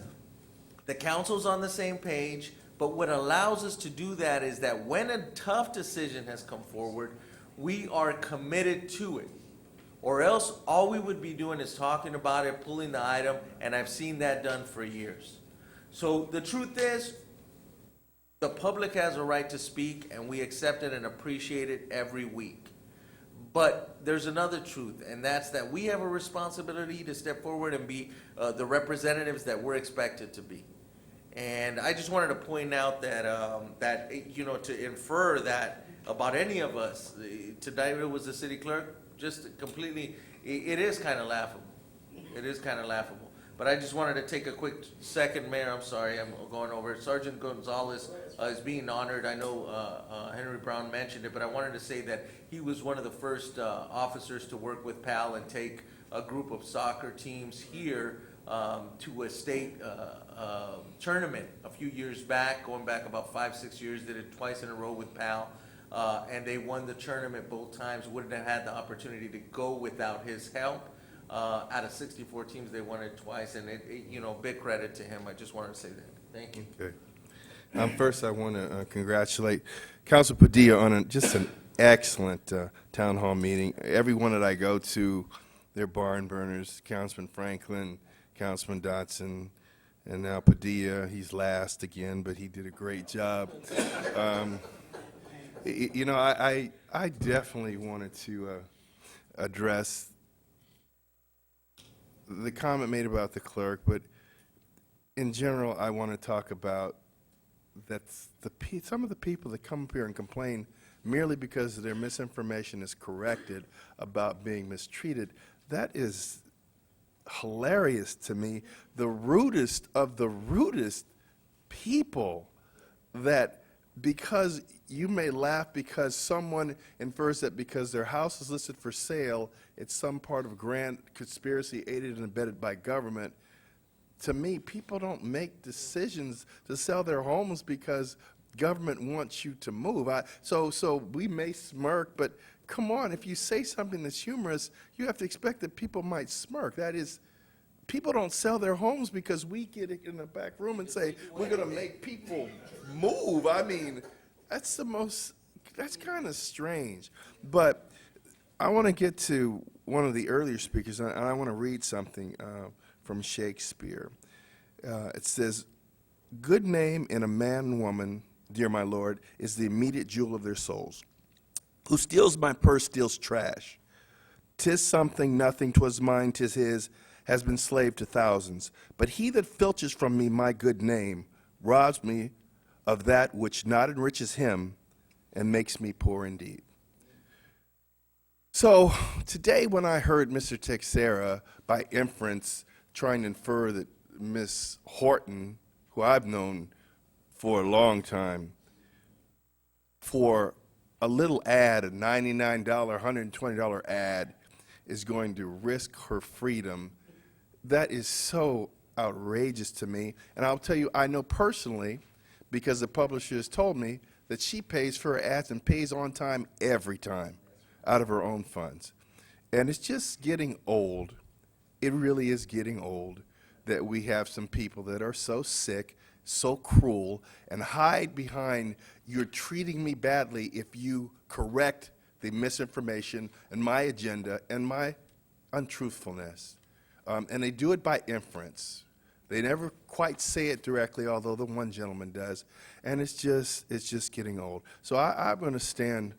M: the council's on the same page, but what allows us to do that is that when a tough decision has come forward, we are committed to it. Or else, all we would be doing is talking about it, pulling the item, and I've seen that done for years. So the truth is, the public has a right to speak, and we accept it and appreciate it every week. But there's another truth, and that's that we have a responsibility to step forward and be the representatives that we're expected to be. And I just wanted to point out that, to infer that about any of us, tonight it was the city clerk, just completely, it is kind of laughable. It is kind of laughable. But I just wanted to take a quick second, Mayor, I'm sorry, I'm going over it. Sergeant Gonzalez is being honored. I know Henry Brown mentioned it, but I wanted to say that he was one of the first officers to work with PAL and take a group of soccer teams here to a state tournament a few years back, going back about 5-6 years, did it twice in a row with PAL. And they won the tournament both times, wouldn't have had the opportunity to go without his help. Out of 64 teams, they won it twice, and big credit to him. I just wanted to say that. Thank you.
B: Okay. First, I want to congratulate Council Padilla on just an excellent town hall meeting. Everyone that I go to, they're barn burners. Councilman Franklin, Councilman Dotson, and now Padilla. He's last again, but he did a great job. I definitely wanted to address the comment made about the clerk, but in general, I want to talk about that some of the people that come up here and complain merely because their misinformation is corrected about being mistreated, that is hilarious to me. The rudest of the rudest people, that because you may laugh because someone infers that because their house is listed for sale, it's some part of a grand conspiracy aided and abetted by government. To me, people don't make decisions to sell their homes because government wants you to move. So we may smirk, but come on, if you say something that's humorous, you have to expect that people might smirk. That is, people don't sell their homes because we get in the back room and say, we're going to make people move. I mean, that's kind of strange. But I want to get to one of the earlier speakers, and I want to read something from Shakespeare. It says, "Good name in a man and woman, dear my lord, is the immediate jewel of their souls. Who steals my purse steals trash. 'Tis something, nothing, 'twas mine, 'tis his, has been slave to thousands. But he that filches from me my good name robs me of that which not enriches him and makes me poor indeed. So today when I heard Mr. Texera, by inference, trying to infer that Ms. Horton, who I've known for a long time, for a little ad, a $99, $120 ad, is going to risk her freedom, that is so outrageous to me. And I'll tell you, I know personally, because the publisher has told me, that she pays for her ads and pays on time every time out of her own funds. And it's just getting old. It really is getting old that we have some people that are so sick, so cruel, and hide behind, you're treating me badly if you correct the misinformation and my agenda and my untruthfulness. And they do it by inference. They never quite say it directly, although the one gentleman does. And it's just getting old. So I'm going to stand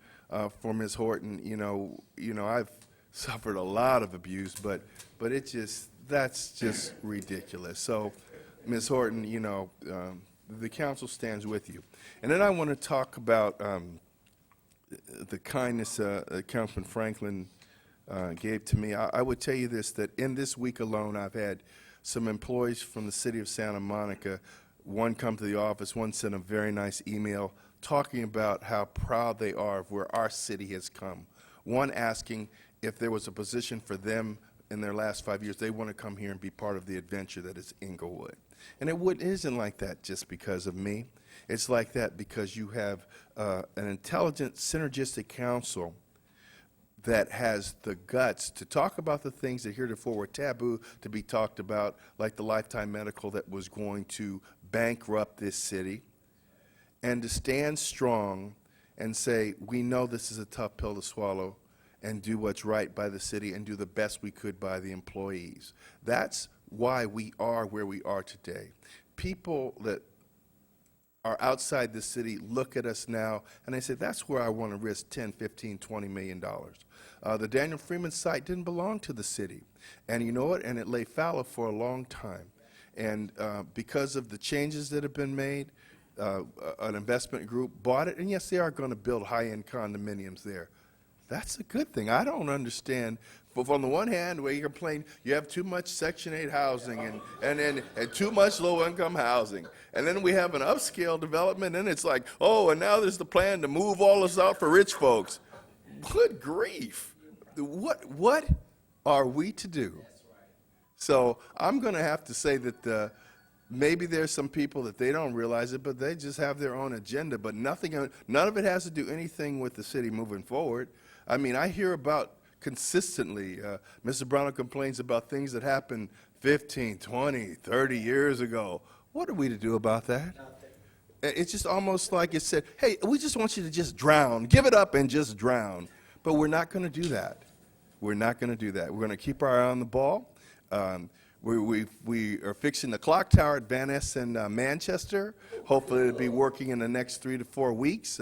B: for Ms. Horton. You know, I've suffered a lot of abuse, but that's just ridiculous. So, Ms. Horton, you know, the council stands with you. And then I want to talk about the kindness Councilman Franklin gave to me. I would tell you this, that in this week alone, I've had some employees from the city of Santa Monica, one come to the office, one sent a very nice email talking about how proud they are of where our city has come. One asking if there was a position for them in their last 5 years, they want to come here and be part of the adventure that is Inglewood. And it isn't like that just because of me. It's like that because you have an intelligent, synergistic council that has the guts to talk about the things that heretofore were taboo to be talked about, like the lifetime medical that was going to bankrupt this city, and to stand strong and say, we know this is a tough pill to swallow, and do what's right by the city and do the best we could by the employees. That's why we are where we are today. People that are outside the city look at us now and they say, that's where I want to risk 10, 15, $20 million. The Daniel Freeman site didn't belong to the city. And you know what? And it lay fallow for a long time. And because of the changes that have been made, an investment group bought it. And yes, they are going to build high-end condominiums there. That's a good thing. I don't understand. But on the one hand, where you complain, you have too much Section 8 housing and too much low-income housing. And then we have an upscale development, and it's like, oh, and now there's the plan to move all this out for rich folks. Good grief. What are we to do? So I'm going to have to say that maybe there's some people that they don't realize it, but they just have their own agenda. But none of it has to do anything with the city moving forward. I mean, I hear about consistently, Mr. Brown complains about things that happened 15, 20, 30 years ago. What are we to do about that? It's just almost like it said, hey, we just want you to just drown. Give it up and just drown. But we're not going to do that. We're not going to do that. We're going to keep our eye on the ball. We are fixing the clock tower at Van Ness and Manchester. Hopefully it'll be working in the next 3 to 4 weeks.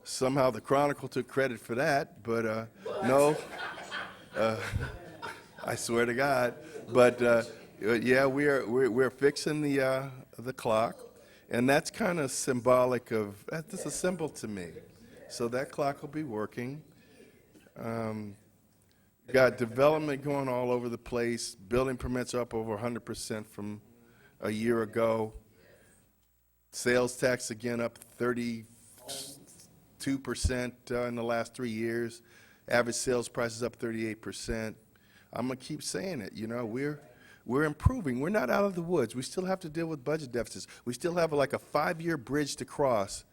B: Somehow the Chronicle took credit for that, but no, I swear to God. But yeah, we're fixing the clock, and that's kind of symbolic of, that's a symbol to me. So that clock will be working. Got development going all over the place. Building permits are up over 100% from a year ago. Sales tax again up 32% in the last 3 years. Average sales price is up 38%. I'm going to keep saying it. You know, we're improving. We're not out of the woods. We still have to deal with budget deficits. We still have like a 5-year bridge to cross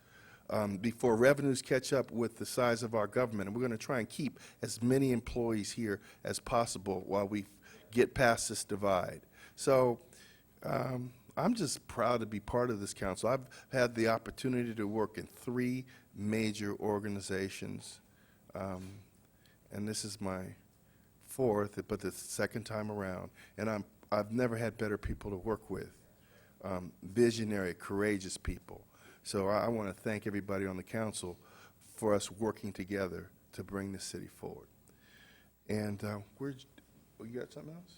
B: before revenues catch up with the size of our government. And we're going to try and keep as many employees here as possible while we get past this divide. So I'm just proud to be part of this council. I've had the opportunity to work in 3 major organizations, and this is my 4th, but the 2nd time around. And I've never had better people to work with, visionary, courageous people. So I want to thank everybody on the council for us working together to bring the city forward. And you got something else?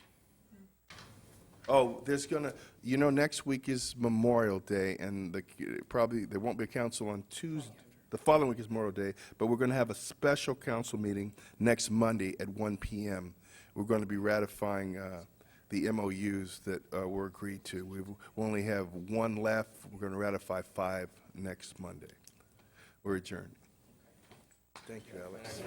B: Oh, there's gonna, you know, next week is Memorial Day, and probably, there won't be a council on Tuesday. The following week is Memorial Day, but we're gonna have a special council meeting next Monday at 1 PM. We're gonna be ratifying the MOUs that were agreed to. We only have one left. We're gonna ratify 5 next Monday. We're adjourned. Thank you, Alex.